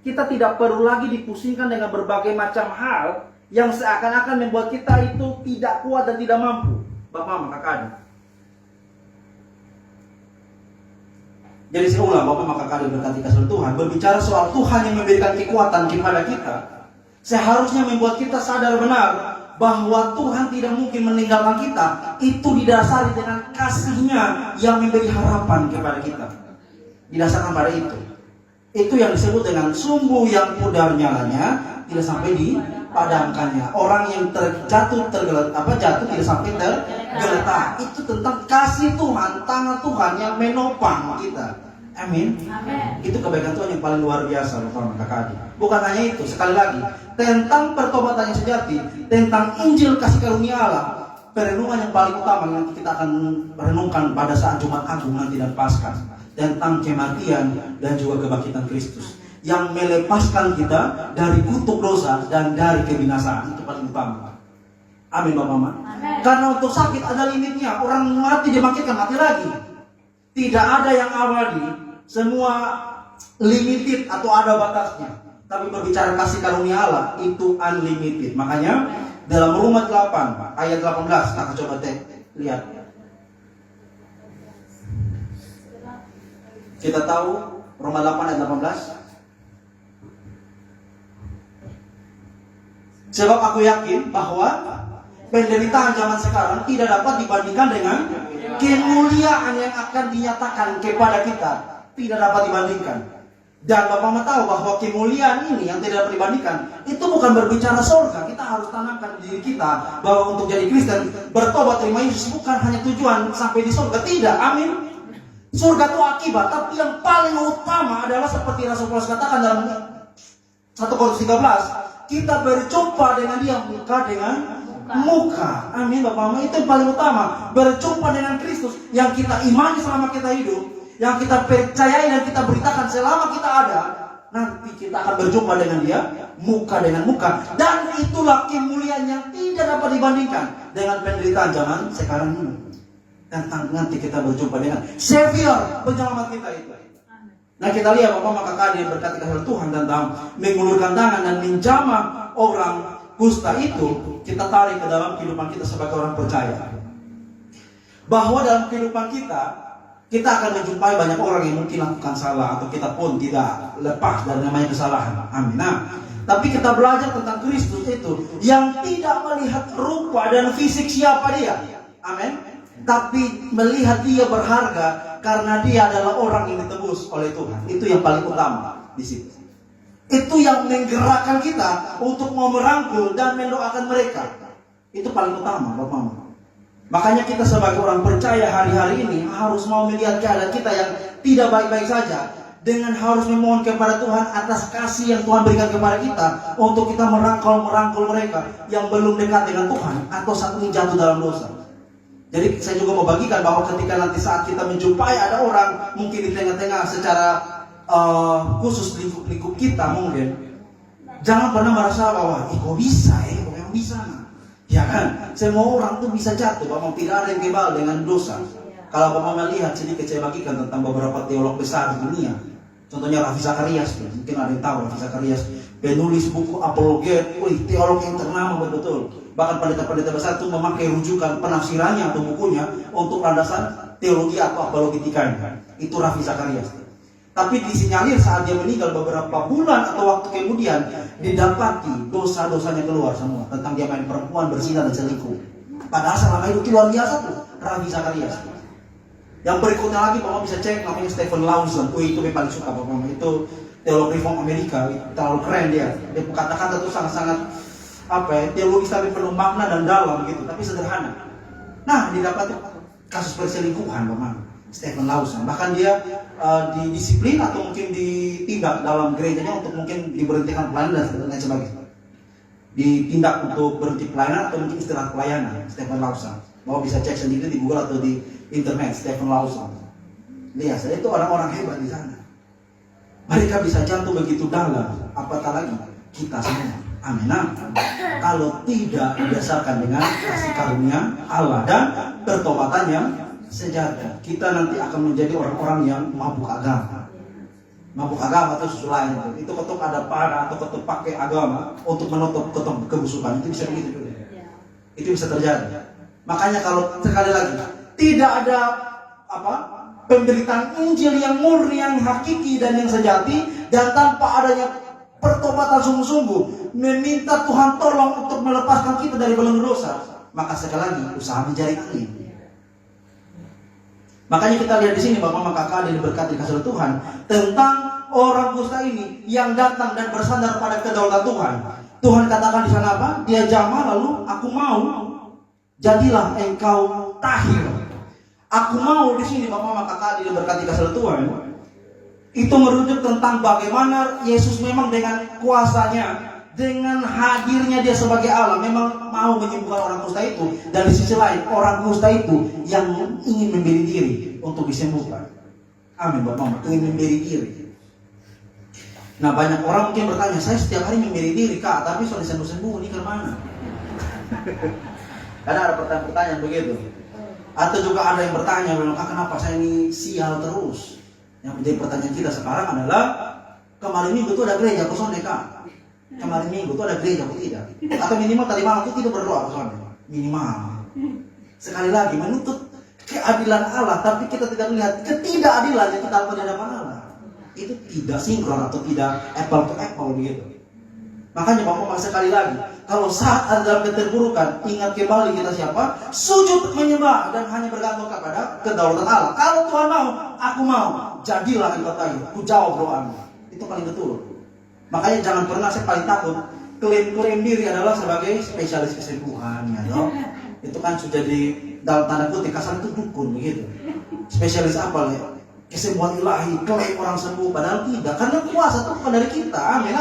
kita tidak perlu lagi dipusingkan dengan berbagai macam hal yang seakan-akan membuat kita itu tidak kuat dan tidak mampu. Bapak, maka kakak. Jadi saya ulang, Bapak, maka kakak berkati kasih Tuhan. Berbicara soal Tuhan yang memberikan kekuatan kepada kita, seharusnya membuat kita sadar benar bahwa Tuhan tidak mungkin meninggalkan kita. Itu didasari dengan kasih-Nya yang memberi harapan kepada kita. Didasarkan pada itu. Itu yang disebut dengan sumbu yang pudar nyalanya tidak sampai dipadamkannya. Orang yang jatuh tidak sampai tergeletak. Itu tentang kasih Tuhan, tangan Tuhan yang menopang kita. Amin. Itu kebaikan Tuhan yang paling luar biasa, Bapak kakak adik. Bukan hanya itu, sekali lagi tentang pertobatan yang sejati, tentang Injil kasih karunia Allah. Perenungan yang paling utama yang kita akan renungkan pada saat Jumat Agung nanti dan Paskah, tentang kematian dan juga kebangkitan Kristus yang melepaskan kita dari kutuk dosa dan dari kebinasaan. Itu paling utama. Amin, Bapak Mama. Karena untuk sakit ada limitnya. Orang mati dibangkitkan, mati lagi. Tidak ada yang abadi. Semua limited atau ada batasnya. Tapi berbicara kasih karunia Allah itu unlimited. Makanya dalam Roma 8 ayat 18, kita coba lihat. Kita tahu Roma 8 ayat 18. Sebab aku yakin bahwa penderitaan zaman sekarang tidak dapat dibandingkan dengan kemuliaan yang akan dinyatakan kepada kita. Tidak dapat dibandingkan. Dan Bapak tahu bahwa kemuliaan ini yang tidak dapat dibandingkan, itu bukan berbicara surga. Kita harus tanamkan di diri kita bahwa untuk jadi Kristen, bertobat terima Yesus bukan hanya tujuan sampai di surga. Tidak, amin. Surga itu akibat, tapi yang paling utama adalah seperti Rasul Paulus katakan dalam 1 Korintus 13, kita berjumpa dengan dia muka dengan muka. Amin Bapak Mama, itu yang paling utama. Berjumpa dengan Kristus yang kita imani selama kita hidup, yang kita percayai dan kita beritakan selama kita ada. Nanti kita akan berjumpa dengan dia muka dengan muka. Dan itulah kemuliaan yang tidak dapat dibandingkan dengan penderitaan zaman sekarang ini. Dan nanti kita berjumpa dengan Savior, penyelamat kita itu. Nah kita lihat Bapak Mama Kakak yang berkati kasih Tuhan tentang mengulurkan tangan dan menjamah orang kusta itu, kita tarik ke dalam kehidupan kita sebagai orang percaya. Bahwa dalam kehidupan kita akan menjumpai banyak orang yang mungkin lakukan salah, atau kita pun tidak lepas dari namanya kesalahan. Amin. Nah, tapi kita belajar tentang Kristus itu yang tidak melihat rupa dan fisik siapa dia. Amin. Tapi melihat dia berharga karena dia adalah orang yang ditebus oleh Tuhan. Itu yang paling utama di situ. Itu yang menggerakkan kita untuk mau merangkul dan mendoakan mereka. Itu paling utama, Bapak Mama. Makanya kita sebagai orang percaya hari-hari ini harus mau melihat keadaan kita yang tidak baik-baik saja, dengan harus memohon kepada Tuhan atas kasih yang Tuhan berikan kepada kita, untuk kita merangkul mereka yang belum dekat dengan Tuhan atau saat ini jatuh dalam dosa. Jadi saya juga mau bagikan bahwa ketika nanti saat kita menjumpai ada orang mungkin di tengah-tengah secara khusus lingkup kita mungkin, jangan pernah merasa bahwa kok bisa kok yang bisa. Ya kan, semua orang tuh bisa jatuh, Bapak. Tidak ada yang kebal dengan dosa. Kalau Bapak melihat sedikit saya bagikan tentang beberapa teolog besar di dunia. Contohnya Ravi Zacharias, mungkin ada yang tahu Ravi Zacharias, penulis buku apologet, teolog yang ternama betul-betul. Bahkan pendeta-pendeta besar itu memakai rujukan penafsirannya atau bukunya untuk landasan teologi atau apologetikanya. Itu Ravi Zacharias. Tapi disinyalir saat dia meninggal beberapa bulan atau waktu kemudian didapati dosa-dosanya keluar semua, tentang dia main perempuan, berzina dan selingkuh. Padahal selama itu luar biasa tuh Ravi Zacharias. Yang berikutnya lagi Bapak bisa cek namanya Stephen Lawson. Itu saya paling suka Bapak. Itu teolog Reform Amerika, terlalu keren dia. Dia kata-kata tuh sangat-sangat teologi tapi penuh makna dan dalam gitu, tapi sederhana. Nah, didapati kasus perselingkuhan Bapak Stephen Lawson. Bahkan dia didisiplin atau mungkin ditindak dalam gerejanya untuk mungkin diberhentikan pelayanan dan lain sebagainya. Ditindak untuk berhenti pelayanan atau mungkin istirahat pelayanan Stephen Lawson. Mau bisa cek sendiri di Google atau di internet Stephen Lawson. Lihat, itu orang-orang hebat di sana. Mereka bisa jatuh begitu dalam, apatah lagi kita semua. Amin. Kalau tidak didasarkan dengan kasih karunia Allah dan pertobatannya sejati, kita nanti akan menjadi orang-orang yang mabuk agama. Mabuk agama itu sesuatu lain. Itu ketuk ada pada atau ketuk pakai agama untuk menutup ketuk kebusukan. Itu bisa begitu juga. Itu bisa terjadi. Makanya kalau sekali lagi tidak ada pemberitaan Injil yang murni, yang hakiki dan yang sejati, dan tanpa adanya pertobatan sungguh-sungguh, meminta Tuhan tolong untuk melepaskan kita dari belenggu dosa, maka sekali lagi usaha menjadi angin. Makanya kita lihat di sini Bapak Mama Kakak yang diberkati kasih Tuhan tentang orang kusta ini yang datang dan bersandar pada kedaulatan Tuhan. Tuhan katakan di sana apa? Dia jamah lalu aku mau, jadilah engkau tahir. Aku mau di sini Bapak Mama Kakak yang diberkati kasih Tuhan. Itu merujuk tentang bagaimana Yesus memang dengan kuasanya, dengan hadirnya dia sebagai Allah, memang mau menyembuhkan orang kusta itu. Dan di sisi lain, orang kusta itu yang ingin memberi diri untuk disembuhkan. Amin Bapak, ingin memberi diri. Nah banyak orang mungkin bertanya, saya setiap hari memberi diri Kak, tapi soal sembuh-sembuh ini kemana? Karena ada pertanyaan begitu. Atau juga ada yang bertanya, Kak kenapa saya ini sial terus? Yang menjadi pertanyaan kita sekarang adalah, kemarin minggu itu ada gereja kosong deh Kak. Kemarin minggu itu ada gereja atau tidak? Atau minimal tadi malam itu tidak berdoa kosong. Minimal. Sekali lagi menuntut keadilan Allah, tapi kita tidak melihat ketidakadilan yang kita lakukan di hadapan Allah. Itu tidak sinkron atau tidak apple to apple begitu. Makanya Bapak sekali lagi, kalau saat ada dalam keterburukan, ingat kembali kita siapa? Sujud menyembah dan hanya bergantung kepada kedaulatan Allah. Kalau Tuhan mau, aku mau, jadilah engkau tahir. Ku jawab doamu. Itu paling betul. Makanya jangan pernah, saya paling takut klaim diri adalah sebagai spesialis kesembuhan, ya dong. Itu kan sudah di dalam tanda kutip kasar itu dukun begitu. Spesialis apa kesembuhan ilahi, klaim orang sembuh, padahal tidak. Karena kuasa itu bukan dari kita, amin.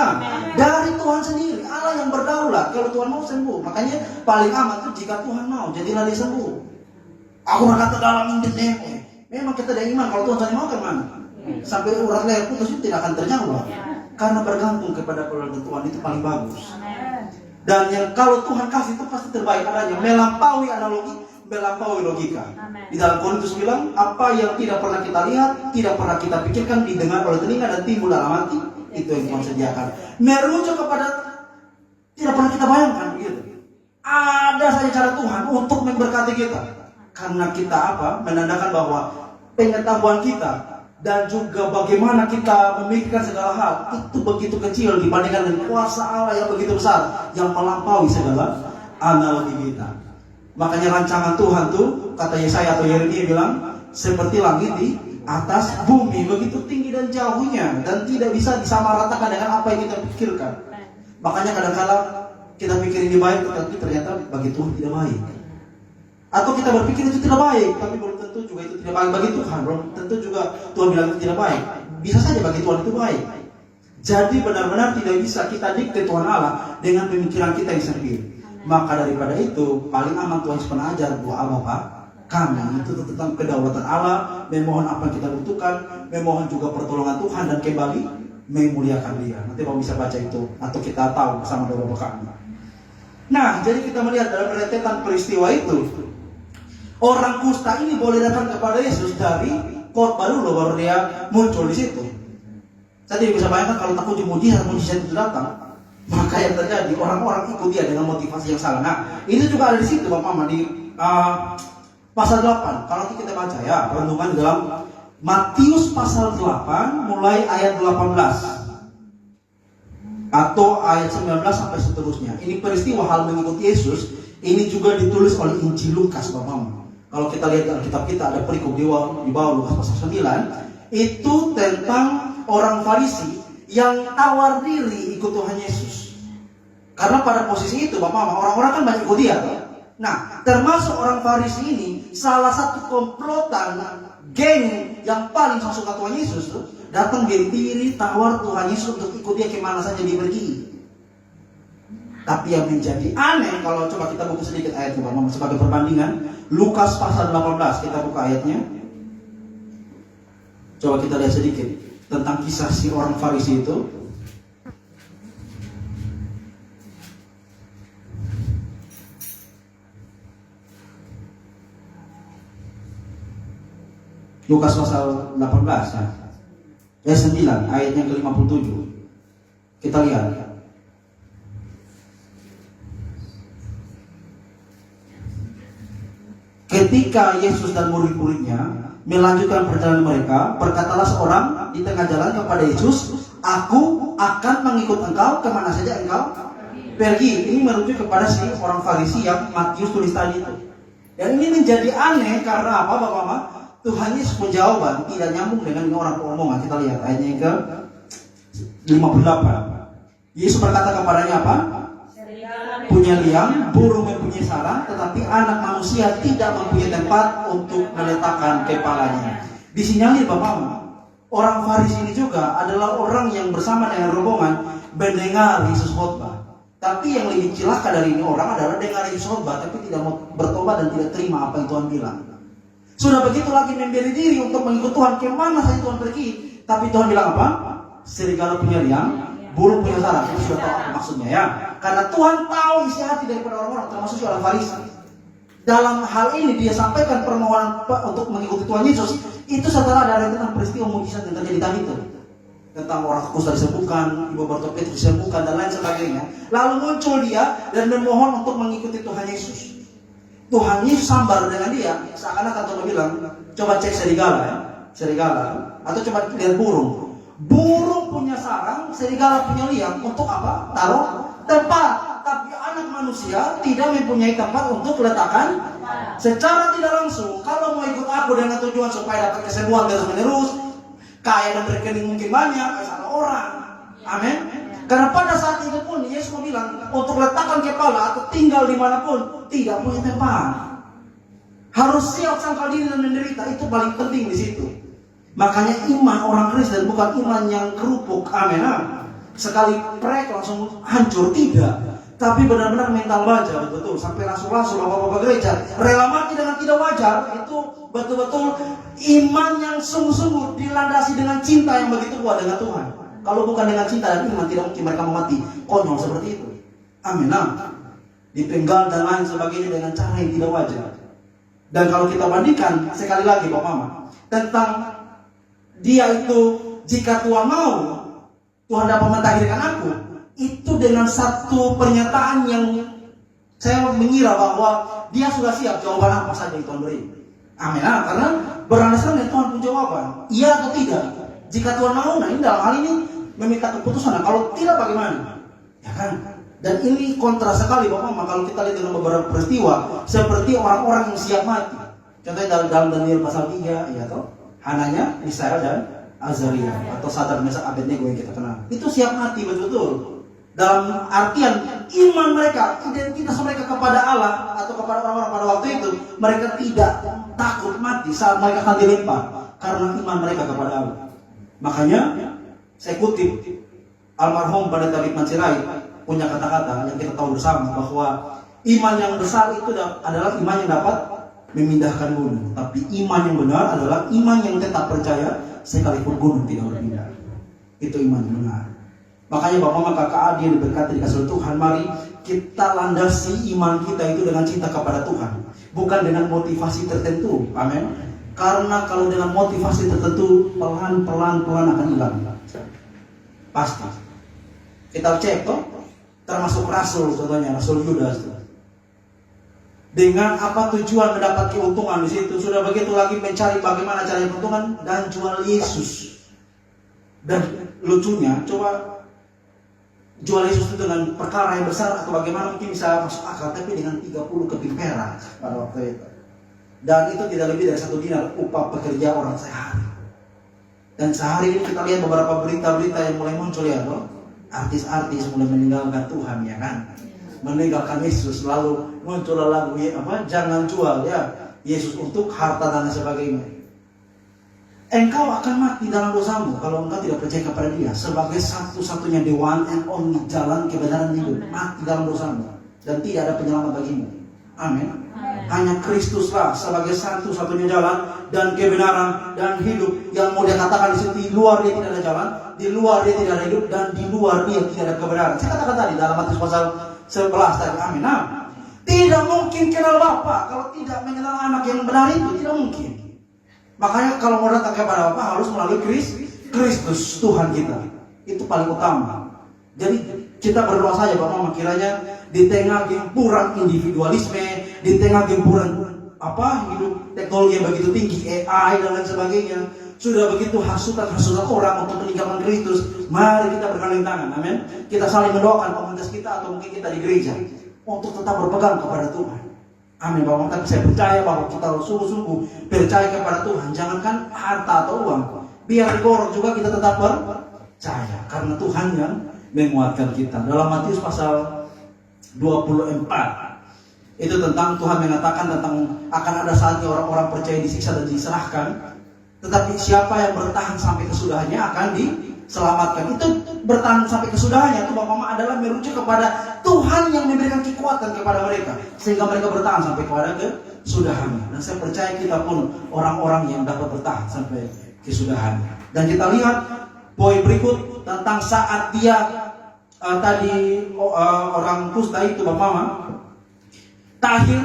Dari Tuhan sendiri, Allah yang berdaulat. Kalau Tuhan mau sembuh, makanya paling aman itu jika Tuhan mau, jadilah dia sembuh. Aku berkata dalam intinya, memang kita ada iman, kalau Tuhan tidak mau kemana? Sampai urat leher putus itu tidak akan terjawab. Karena bergantung kepada keluarga Tuhan itu paling bagus. Dan yang kalau Tuhan kasih itu pasti terbaik adanya, melampaui analogi, melampaui logika. Di dalam Korintus bilang, apa yang tidak pernah kita lihat, tidak pernah kita pikirkan, didengar oleh telinga dan timbul dalam hati, itu yang Tuhan sediakan. Merujuk kepada tidak pernah kita bayangkan gitu. Ada saja cara Tuhan untuk memberkati kita. Karena kita menandakan bahwa pengetahuan kita dan juga bagaimana kita memikirkan segala hal itu begitu kecil dibandingkan dengan kuasa Allah yang begitu besar, yang melampaui segala analogi kita. Makanya rancangan Tuhan tuh, kata Yesaya atau Yeremia bilang, seperti langit di atas bumi, begitu tinggi dan jauhnya, dan tidak bisa disamaratakan dengan apa yang kita pikirkan. Makanya kadang-kadang kita pikir ini baik, tetapi ternyata bagi Tuhan tidak baik. Atau kita berpikir itu tidak baik, tapi belum tentu juga itu tidak baik bagi Tuhan. Belum tentu juga Tuhan bilang itu tidak baik. Bisa saja bagi Tuhan itu baik. Jadi benar-benar tidak bisa kita dikte Tuhan Allah dengan pemikiran kita yang sendiri. Maka daripada itu, paling aman Tuhan pernah ajar doa Bapa kami itu tentang kedaulatan Allah, memohon apa yang kita butuhkan, memohon juga pertolongan Tuhan dan kembali memuliakan Dia. Nanti Bapak bisa baca itu atau kita tahu bersama doa Bapa kami. Nah, jadi kita melihat dalam rentetan peristiwa itu, orang kusta ini boleh datang kepada Yesus dari khotbah dulu, baru dia muncul di situ. Saya tidak bisa bayangkan kalau tak kunjung mujizat itu datang, maka yang terjadi orang-orang ikut dia dengan motivasi yang salah. Nah, itu juga ada di situ, Bapak Mama, di pasal 8. Kalau kita baca ya, renungan dalam Matius pasal 8 mulai ayat 18 atau ayat 19 sampai seterusnya. Ini peristiwa hal mengikuti Yesus. Ini juga ditulis oleh Injil Lukas, Bapak Mama. Kalau kita lihat dalam kitab kita ada perikop di bawah Lukas pasal 9, itu tentang orang Farisi yang tawar diri ikut Tuhan Yesus. Karena pada posisi itu Bapak Mama, orang-orang kan banyak ikut dia. Nah, termasuk orang Farisi ini, salah satu komplotan geng yang paling suka Tuhan Yesus tuh, datang berdiri tawar Tuhan Yesus untuk ikut dia kemana saja dia pergi. Tapi yang menjadi aneh, kalau coba kita buka sedikit ayatnya Bapak Mama sebagai perbandingan, Lukas pasal 18, kita buka ayatnya. Coba kita lihat sedikit tentang kisah si orang Farisi itu. Lukas pasal 18 ya. Ayat 9, ayatnya ke-57. Kita lihat. Ketika Yesus dan murid-muridnya melanjutkan perjalanan mereka, berkatalah seorang di tengah jalan kepada Yesus, "Aku akan mengikut engkau kemana saja engkau pergi." Ini merujuk kepada si orang Farisi yang Matius tulis tadi itu. Dan ini menjadi aneh karena apa, Bapak Mama? Tuhan Yesus menjawaban tidak nyambung dengan orang omongan. Kita lihat ayatnya ke 58. Yesus berkata kepadanya apa? Punya liang, burung mempunyai sarang, tetapi anak manusia tidak mempunyai tempat untuk meletakkan kepalanya. Disinyalir Bapak, orang Farisi ini juga adalah orang yang bersama dengan rombongan mendengar Yesus khotbah. Tapi yang lebih celaka dari ini orang adalah dengar Yesus khotbah tapi tidak mau bertobat dan tidak terima apa yang Tuhan bilang. Sudah begitu lagi memberi diri untuk mengikut Tuhan, kemana saja Tuhan pergi. Tapi Tuhan bilang apa? Serigala punya liang, burung punya sarang. Itu sudah tahu apa maksudnya ya. Karena Tuhan tahu isi hati daripada orang-orang, termasuk orang Farisi. Dalam hal ini dia sampaikan permohonan untuk mengikuti Tuhan Yesus. Itu setelah ada tentang peristiwa mujizat yang terjadi tadi itu. Tentang orang kusta disembuhkan, ibu Bartopetrus disembuhkan dan lain sebagainya. Lalu muncul dia dan memohon untuk mengikuti Tuhan Yesus. Tuhan Yesus sambar dengan dia, seakan-akan Tuhan bilang, coba cek serigala ya, serigala, atau coba lihat burung. Burung punya sarang, serigala punya liang, untuk apa? Taruh tempat. Tapi anak manusia tidak mempunyai tempat untuk letakkan. Secara tidak langsung, kalau mau ikut aku dengan tujuan supaya dapat kesembuhan terus-menerus, kaya dan rekening mungkin banyak, salah orang. Amin. Karena pada saat itu pun Yesus mau bilang untuk letakkan kepala atau tinggal dimanapun tidak punya tempat. Harus siap sangkal diri dan menderita, itu paling penting di situ. Makanya iman orang Kristen bukan iman yang kerupuk, amin. Sekali prek langsung hancur, tidak. Tapi benar-benar mental baja, betul. Sampai rasul-rasul, bapak-bapak gereja rela mati dengan tidak wajar. Itu betul-betul iman yang sungguh-sungguh dilandasi dengan cinta yang begitu kuat dengan Tuhan. Kalau bukan dengan cinta dan iman, tidak mungkin mereka mati konyol seperti itu. Amin. Dipenggal dan lain sebagainya dengan cara yang tidak wajar. Dan kalau kita bandingkan sekali lagi Bapak Mama tentang dia itu, jika Tuhan mau, Tuhan dapat mentahirkan aku, itu dengan satu pernyataan yang saya mengira bahwa dia sudah siap jawaban apa saja yang Tuhan beri. Amin. Karena berdasarkan dari Tuhan pun jawaban, iya atau tidak. Jika Tuhan mau, nah ini dalam hal ini meminta keputusan. Nah, kalau tidak bagaimana? Ya kan? Dan ini kontra sekali Bapak Mama kalau kita lihat dengan beberapa peristiwa seperti orang-orang yang siap mati. Contohnya dalam Daniel pasal 3, ya toh, Hananya, Misael dan Azaria, atau Sadar Mesak Abednego yang kita kenal. Itu siap mati betul-betul. Dalam artian iman mereka, identitas mereka kepada Allah atau kepada orang-orang pada waktu itu, mereka tidak takut mati saat mereka akan dilempar karena iman mereka kepada Allah. Makanya saya kutip almarhum Pendeta Lipman Sirait punya kata-kata yang kita tahu bersama bahwa iman yang besar itu adalah iman yang dapat memindahkan gunung, tapi iman yang benar adalah iman yang tetap percaya sekalipun gunung tidak berpindah. Itu iman yang benar. Makanya Bapak Mama Kakak Adi yang diberkati dikasih Tuhan, mari kita landasi iman kita itu dengan cinta kepada Tuhan, bukan dengan motivasi tertentu. Amin. Karena kalau dengan motivasi tertentu pelan-pelan akan hilang. Pasti. Kita cek toh, termasuk Rasul contohnya, Rasul Yudas. Dengan apa tujuan mendapat keuntungan di situ, sudah begitu lagi mencari bagaimana cara keuntungan dan jual Yesus. Dan lucunya, coba jual Yesus itu dengan perkara yang besar atau bagaimana mungkin bisa masuk akal, tapi dengan 30 keping perak pada waktu itu. Dan itu tidak lebih dari 1 dinar upah pekerja orang sehari. Dan sehari ini kita lihat beberapa berita-berita yang mulai muncul ya toh. Artis-artis mulai meninggalkan Tuhan, ya kan, meninggalkan Yesus, lalu muncul lagu jangan jual ya Yesus untuk harta dan sebagainya. Engkau akan mati dalam dosamu kalau engkau tidak percaya kepada Dia sebagai satu-satunya the one and only jalan kebenaran hidup. Mati dalam dosamu dan tidak ada penyelamat bagimu. Amin. Hanya Kristuslah sebagai satu-satunya jalan dan kebenaran dan hidup. Yang mau dia katakan di situ, di luar Dia tidak ada jalan, di luar Dia tidak ada hidup, dan di luar Dia tidak ada kebenaran. Saya katakan tadi dalam Matius pasal 11 tadi. Amin. Tidak mungkin kenal Bapa kalau tidak mengenal anak yang benar itu, tidak mungkin. Makanya kalau mau datang kepada Bapa harus melalui Kristus Tuhan kita. Itu paling utama. Jadi kita berdoa saja Bapak Mama, kiranya di tengah gempuran individualisme, di tengah gempuran hidup teknologi yang begitu tinggi, AI dan lain sebagainya, sudah begitu hasutan orang untuk meninggalkan Kristus, mari kita bergandeng tangan, amin. Kita saling mendoakan komunitas kita atau mungkin kita di gereja untuk tetap berpegang kepada Tuhan, amin Bapak. Tapi saya percaya bahwa kita harus sungguh-sungguh percaya kepada Tuhan, jangankan harta atau uang, biar digorok juga kita tetap percaya, karena Tuhan yang menguatkan kita. Dalam Matius pasal 24 itu tentang Tuhan mengatakan tentang akan ada saatnya orang-orang percaya disiksa dan diserahkan, tetapi siapa yang bertahan sampai kesudahannya akan diselamatkan. Itu bertahan sampai kesudahannya itu Bapak Mama adalah merujuk kepada Tuhan yang memberikan kekuatan kepada mereka sehingga mereka bertahan sampai kepada kesudahannya. Dan saya percaya kita pun orang-orang yang dapat bertahan sampai kesudahannya. Dan kita lihat poin berikut tentang saat dia orang kusta itu Bapak Mama tahir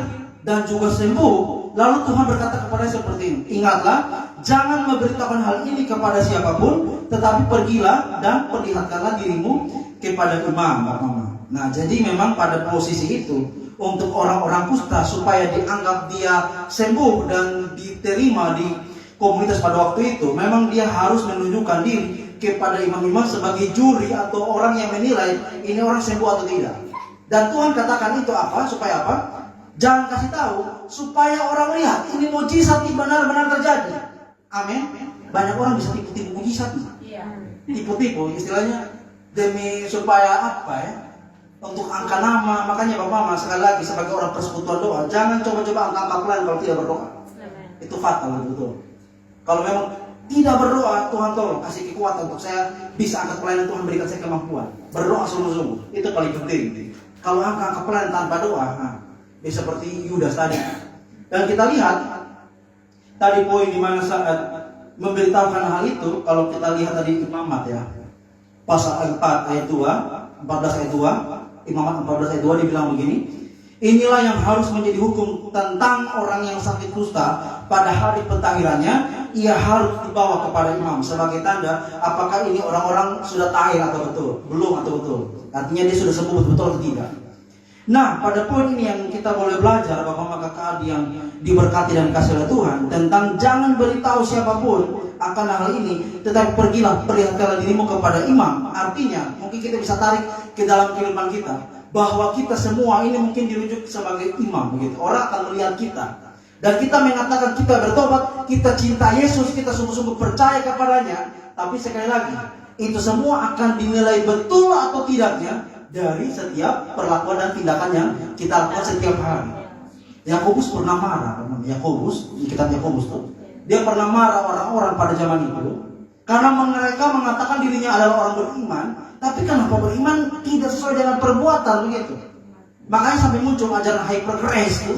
dan juga sembuh, lalu Tuhan berkata kepada seperti ini, ingatlah, jangan memberitakan hal ini kepada siapapun, tetapi pergilah dan perlihatkanlah dirimu kepada imam, Bapak Mama. Nah, jadi memang pada posisi itu untuk orang-orang kusta supaya dianggap dia sembuh dan diterima di komunitas pada waktu itu, memang dia harus menunjukkan diri kepada imam-imam sebagai juri atau orang yang menilai ini orang sembuh atau tidak. Dan Tuhan katakan itu apa? Supaya apa? Jangan kasih tahu supaya orang lihat ini mujizat ini benar-benar terjadi. Amin. Banyak orang bisa tipu-tipu mujizat. Tipu-tipu istilahnya demi supaya apa ya? Untuk angka nama. Makanya Bapak Mama sekali lagi sebagai orang persekutuan doa, jangan coba-coba angka-angka pelan kalau tidak berdoa. Itu fatal betul. Kalau memang Tidak berdoa, Tuhan tolong kasih kekuatan untuk saya bisa angkat pelayanan, Tuhan berikan saya kemampuan. Berdoa sungguh-sungguh, itu paling penting. Kalau angkat pelayanan tanpa doa, seperti Yudas tadi. Dan kita lihat tadi poin di mana saat memberitahukan hal itu, kalau kita lihat tadi Imamat ya, pasal 4 ayat 2, 14 ayat 2, Imamat 14 ayat 2 dibilang begini, inilah yang harus menjadi hukum tentang orang yang sakit kusta. Pada hari pentahirannya, ia harus dibawa kepada imam sebagai tanda apakah ini orang-orang sudah tahir atau betul, belum atau betul. Artinya dia sudah sembuh betul atau tidak. Nah, pada poin ini yang kita boleh belajar Bapak kakak adik yang diberkati dan kasih oleh Tuhan, tentang jangan beritahu siapapun akan hal ini, tetapi pergilah perlihatkanlah dirimu kepada imam. Artinya, mungkin kita bisa tarik ke dalam kehidupan kita, bahwa kita semua ini mungkin dirujuk sebagai imam begitu. Orang akan melihat kita dan kita mengatakan kita bertobat, kita cinta Yesus, kita sungguh-sungguh percaya kepadanya. Tapi sekali lagi, itu semua akan dinilai betul atau tidaknya dari setiap perlakuan dan tindakan yang kita lakukan setiap hari. Yakobus pernah marah, Yakobus, di kitab Yakobus tuh, dia pernah marah orang-orang pada zaman itu karena mereka mengatakan dirinya adalah orang beriman, tapi kenapa beriman tidak sesuai dengan perbuatan begitu. Makanya sampai muncul ajaran hyper grace itu,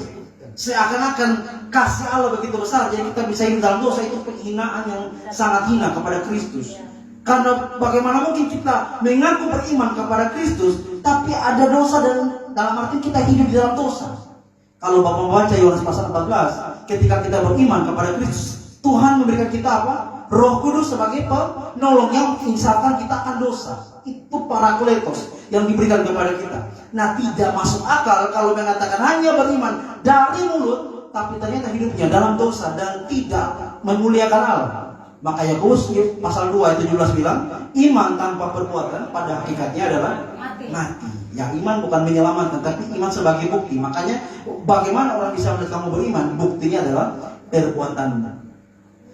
seakan-akan kasih Allah begitu besar, jadi kita bisa hidup dalam dosa. Itu penghinaan yang sangat hina kepada Kristus. Karena bagaimana mungkin kita mengaku beriman kepada Kristus, tapi ada dosa, dan dalam arti kita hidup di dalam dosa. Kalau Bapak membaca Yohanes pasal 14, ketika kita beriman kepada Kristus, Tuhan memberikan kita apa? Roh Kudus sebagai penolong yang menginsafkan kita akan dosa. Itu parakletos yang diberikan kepada kita. Nah, tidak masuk akal kalau mengatakan hanya beriman dari mulut, tapi ternyata hidupnya dalam dosa dan tidak memuliakan Allah. Maka Yakobus pasal 2 ayat 17 bilang, iman tanpa perbuatan pada hakikatnya adalah mati. Yang iman bukan menyelamatkan, tapi iman sebagai bukti. Makanya bagaimana orang bisa melihat kamu beriman? Buktinya adalah perbuatanmu.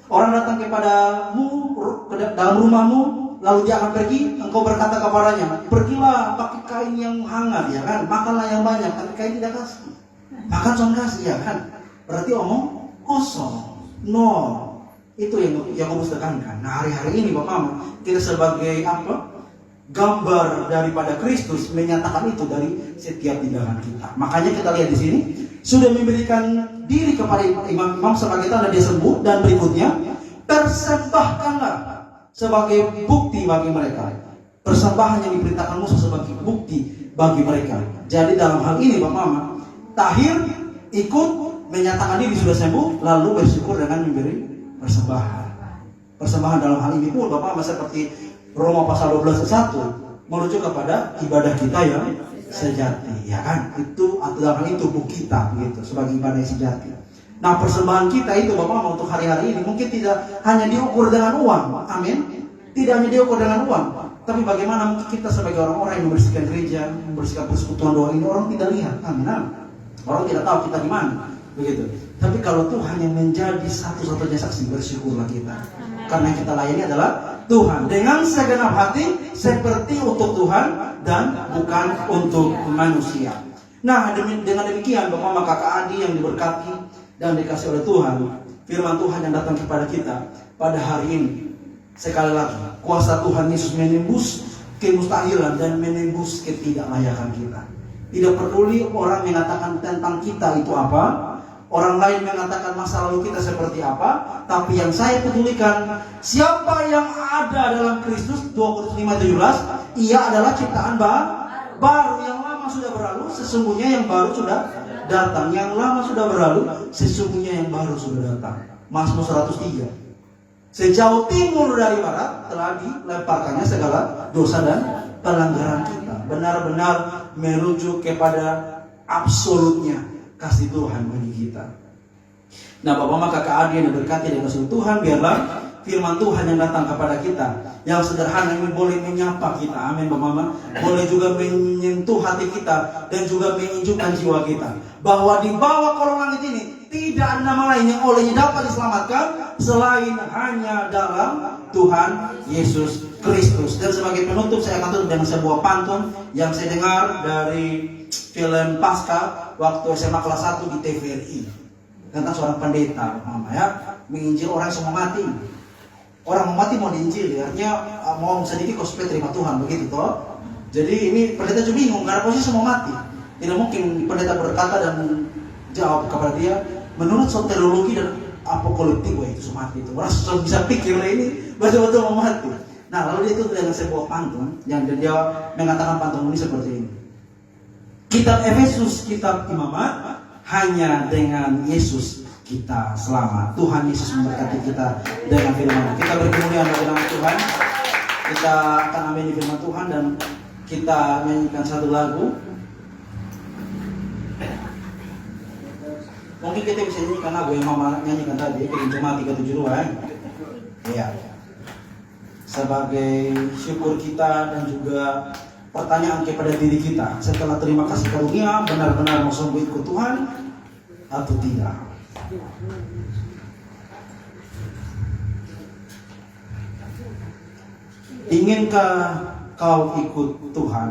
Orang datang kepadamu dalam rumahmu, lalu dia akan pergi, engkau berkata kepadanya, pergilah pakai kain yang hangat, ya kan, makanlah yang banyak, tapi kain tidak kasih. Makan cuma kasih, ya kan. Berarti omong kosong, nol. Itu yang Yakobus tekankan. Nah, hari-hari ini Bapak Mama, kita sebagai apa? Gambar daripada Kristus menyatakan itu dari setiap tindakan kita. Makanya kita lihat di sini sudah memberikan diri kepada imam-imam sebagai tanda dia sembuh, dan berikutnya persembahkanlah sebagai bukti bagi mereka. Persembahan yang diperintahkan Musa sebagai bukti bagi mereka. Jadi dalam hal ini Bapak Mama, tahir ikut menyatakan diri sudah sembuh, lalu bersyukur dengan memberi persembahan. Persembahan dalam hal ini pun Bapak Mama seperti Roma pasal 12 ayat 1 merujuk kepada ibadah kita yang sejati, ya kan? Itu atau dalam hal itu tubuh kita begitu sebagai ibadah yang sejati. Nah, persembahan kita itu Bapak Mama untuk hari-hari ini mungkin tidak hanya diukur dengan uang, amin. Tidak hanya diukur dengan uang, tapi bagaimana mungkin kita sebagai orang-orang yang membersihkan gereja, membersihkan persekutuan doa ini, orang tidak lihat, amin. Orang tidak tahu kita di mana, begitu. Tapi kalau Tuhan yang menjadi satu-satunya saksi, bersyukurlah kita. Karena yang kita layani adalah Tuhan dengan segenap hati, seperti untuk Tuhan dan bukan untuk manusia. Nah, dengan demikian Bapak Mama kakak Adi yang diberkati dan dikasih oleh Tuhan, firman Tuhan yang datang kepada kita pada hari ini, sekali lagi kuasa Tuhan Yesus menembus kemustahilan dan menembus ketidaklayakan kita. Tidak peduli orang mengatakan tentang kita itu apa, orang lain mengatakan masa lalu kita seperti apa, tapi yang saya pedulikan, siapa yang ada dalam Kristus, 2 Korintus 5:17, ia adalah ciptaan baru. Yang lama sudah berlalu, sesungguhnya yang baru sudah datang. Yang lama sudah berlalu, sesungguhnya yang baru sudah datang. Mazmur 103. Sejauh timur dari barat telah dilemparkannya segala dosa dan pelanggaran kita. Benar-benar merujuk kepada absolutnya kasih Tuhan bagi kita. Nah, Bapak Mama kakak Adi yang diberkati dengan kasih Tuhan, biarlah firman Tuhan yang datang kepada kita yang sederhana ini boleh menyapa kita, amin Bapak Mama, boleh juga menyentuh hati kita dan juga menginjukkan jiwa kita, bahwa di bawah kolong langit ini tidak ada nama lain yang olehnya dapat diselamatkan selain hanya dalam Tuhan Yesus Kristus. Dan sebagai penutup saya akan tutup dengan sebuah pantun yang saya dengar dari film Pasca waktu SMA kelas 1 di TVRI tentang seorang pendeta Mama ya, menginjil orang semua mati. orang mau mati mau diinjili, artinya mau sedikit kau supaya terima Tuhan, begitu toh. Jadi ini pendeta juga bingung karena posisi mau mati. Tidak mungkin pendeta berkata dan jawab kepada dia menurut soteriologi dan apokaliptik, wah itu mati itu. Orang sudah bisa pikir lah ini betul-betul mau mati. Nah lalu dia itu dengan sebuah pantun yang dia mengatakan pantun ini seperti ini. Kitab Efesus, kitab imamat, hanya dengan Yesus kita selamat. Tuhan Yesus memberkati kita dengan firman. Kita berkemuliaan dalam nama Tuhan. Kita akan ambil firman Tuhan dan kita menyanyikan satu lagu. Mungkin kita bisa nyanyikan lagu yang Mama nyanyikan tadi, Kelinjuma 372 ya. Iya. Sebagai syukur kita dan juga pertanyaan kepada diri kita, setelah terima kasih karunia, benar-benar mau sungguh ikut Tuhan atau tidak? Inginkah kau ikut Tuhan,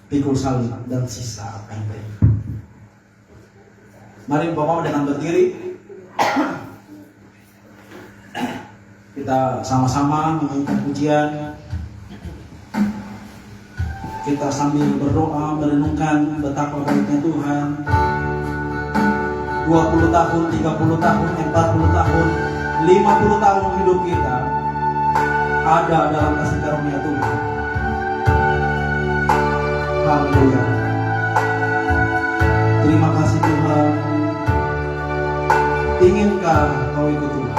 pikul salib dan sisa apa yang baik? Mari Bapak dengan berdiri, kita sama-sama menyanyikan pujian. Kita sambil berdoa merenungkan betapa baiknya Tuhan. 20 tahun, 30 tahun, 40 tahun, 50 tahun hidup kita ada dalam kasih karunia Tuhan. Haleluya. Terima kasih Tuhan. Inginkah kau ikut Tuhan?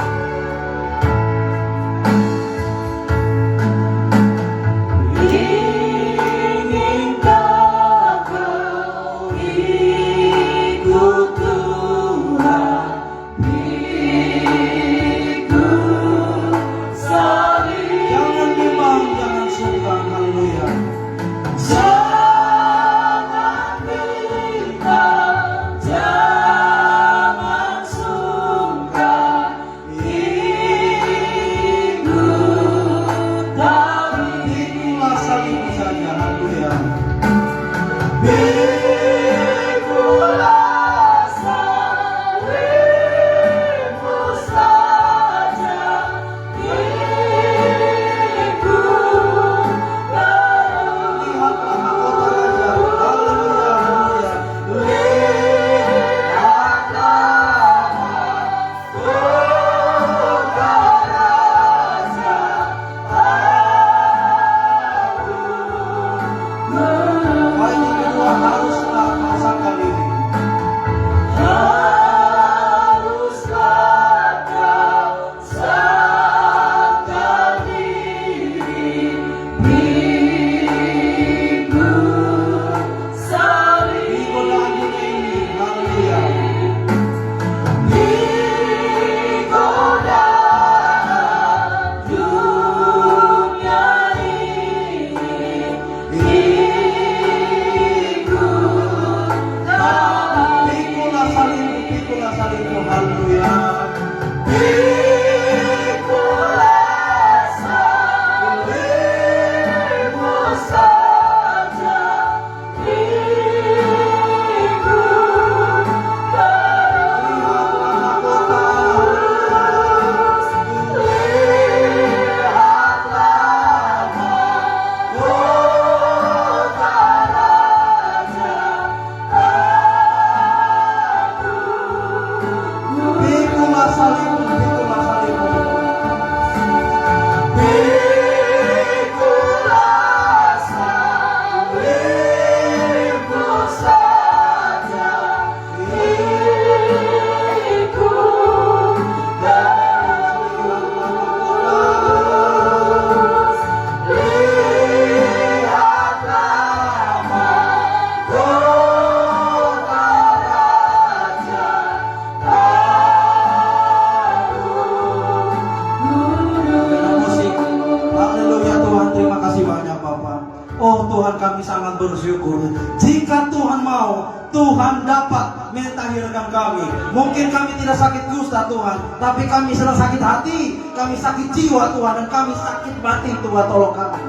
Kami sangat bersyukur. Jika Tuhan mau, Tuhan dapat mentahirkan kami. Mungkin kami tidak sakit kusta Tuhan, tapi kami sedang sakit hati, kami sakit jiwa Tuhan, dan kami sakit batin Tuhan, tolong kami.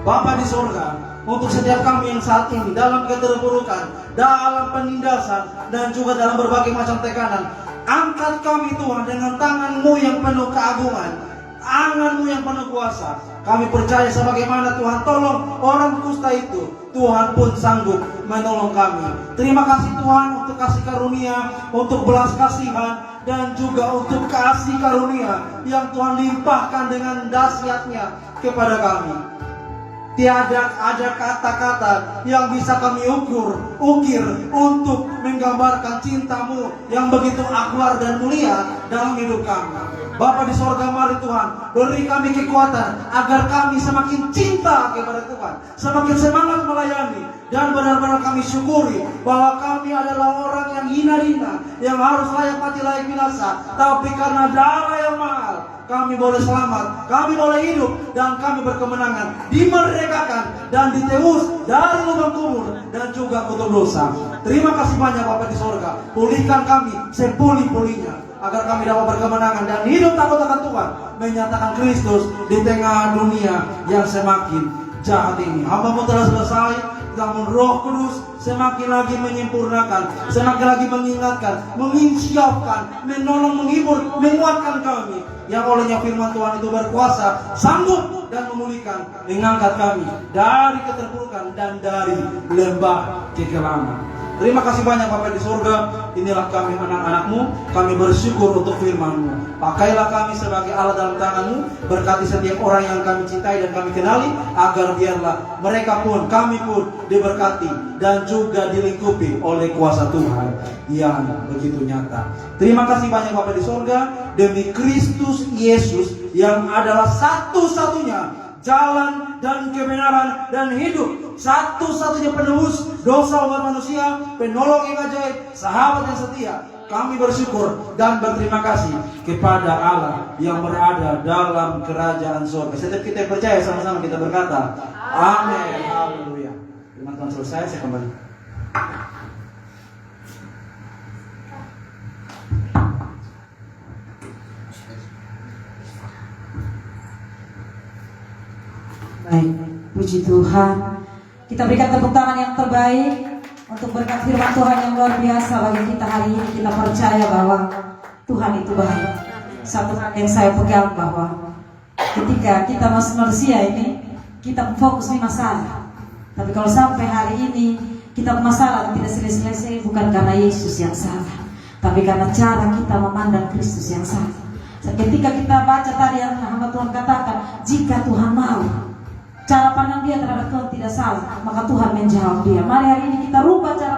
Bapa di surga, untuk setiap kami yang saat ini dalam keterpurukan, dalam penindasan, dan juga dalam berbagai macam tekanan, angkat kami Tuhan dengan tangan-Mu yang penuh keagungan. tangan-Mu yang penuh kuasa. Kami percaya sebagaimana Tuhan tolong orang kusta itu, Tuhan pun sanggup menolong kami. Terima kasih Tuhan untuk kasih karunia, untuk belas kasihan, dan juga untuk kasih karunia yang Tuhan limpahkan dengan dahsyatnya kepada kami. Tiada ada kata-kata yang bisa kami ukir untuk menggambarkan cinta-Mu yang begitu akbar dan mulia dalam hidup kami. Bapa di sorga, mari Tuhan beri kami kekuatan agar kami semakin cinta kepada Tuhan, semakin semangat melayani, dan benar-benar kami syukuri bahwa kami adalah orang yang hina-hina, yang harus layak mati layak binasa, tapi karena darah yang mahal kami boleh selamat, kami boleh hidup, dan kami berkemenangan, dimerdekakan dan ditebus dari lubang kubur dan juga kutuk dosa. Terima kasih banyak Bapa di sorga. Pulihkan kami sepulih-pulihnya agar kami dapat berkemenangan dan hidup takut akan Tuhan, menyatakan Kristus di tengah dunia yang semakin jahat ini. Hamba-Mu telah selesai, namun Roh Kudus semakin lagi menyempurnakan, semakin lagi mengingatkan, menginsyafkan, menolong, menghibur, menguatkan kami, yang olehnya firman Tuhan itu berkuasa, sanggup dan memulihkan, mengangkat kami dari keterpurukan dan dari lembah kekelaman. Terima kasih banyak Bapa di surga. Inilah kami anak-anak-Mu. Kami bersyukur untuk firman-Mu. Pakailah kami sebagai alat dalam tangan-Mu. Berkati setiap orang yang kami cintai dan kami kenali, agar biarlah mereka pun, kami pun diberkati dan juga dilingkupi oleh kuasa Tuhan yang begitu nyata. Terima kasih banyak Bapa di surga. Demi Kristus Yesus yang adalah satu-satunya jalan dan kebenaran dan hidup, satu-satunya penebus dosa umat manusia, penolong yang ajaib, sahabat yang setia. Kami bersyukur dan berterima kasih kepada Allah yang berada dalam kerajaan surga. Setiap kita percaya, sama-sama kita berkata amin. Haleluya. Firman Tuhan selesai, saya kembali. Baik, puji Tuhan. Kita berikan tepuk tangan yang terbaik untuk berkat firman Tuhan yang luar biasa bagi kita hari ini. Kita percaya bahwa Tuhan itu baik. Satu yang saya pegang bahwa ketika kita masih manusia ini, kita fokus di masalah. Tapi kalau sampai hari ini kita masalah tidak selesai, bukan karena Yesus yang salah, tapi karena cara kita memandang Kristus yang salah. Ketika kita baca tadi yang hamba Tuhan katakan, jika Tuhan mau, cara pandang dia terhadap Tuhan tidak salah, maka Tuhan menjawab dia. Mari hari ini kita rubah cara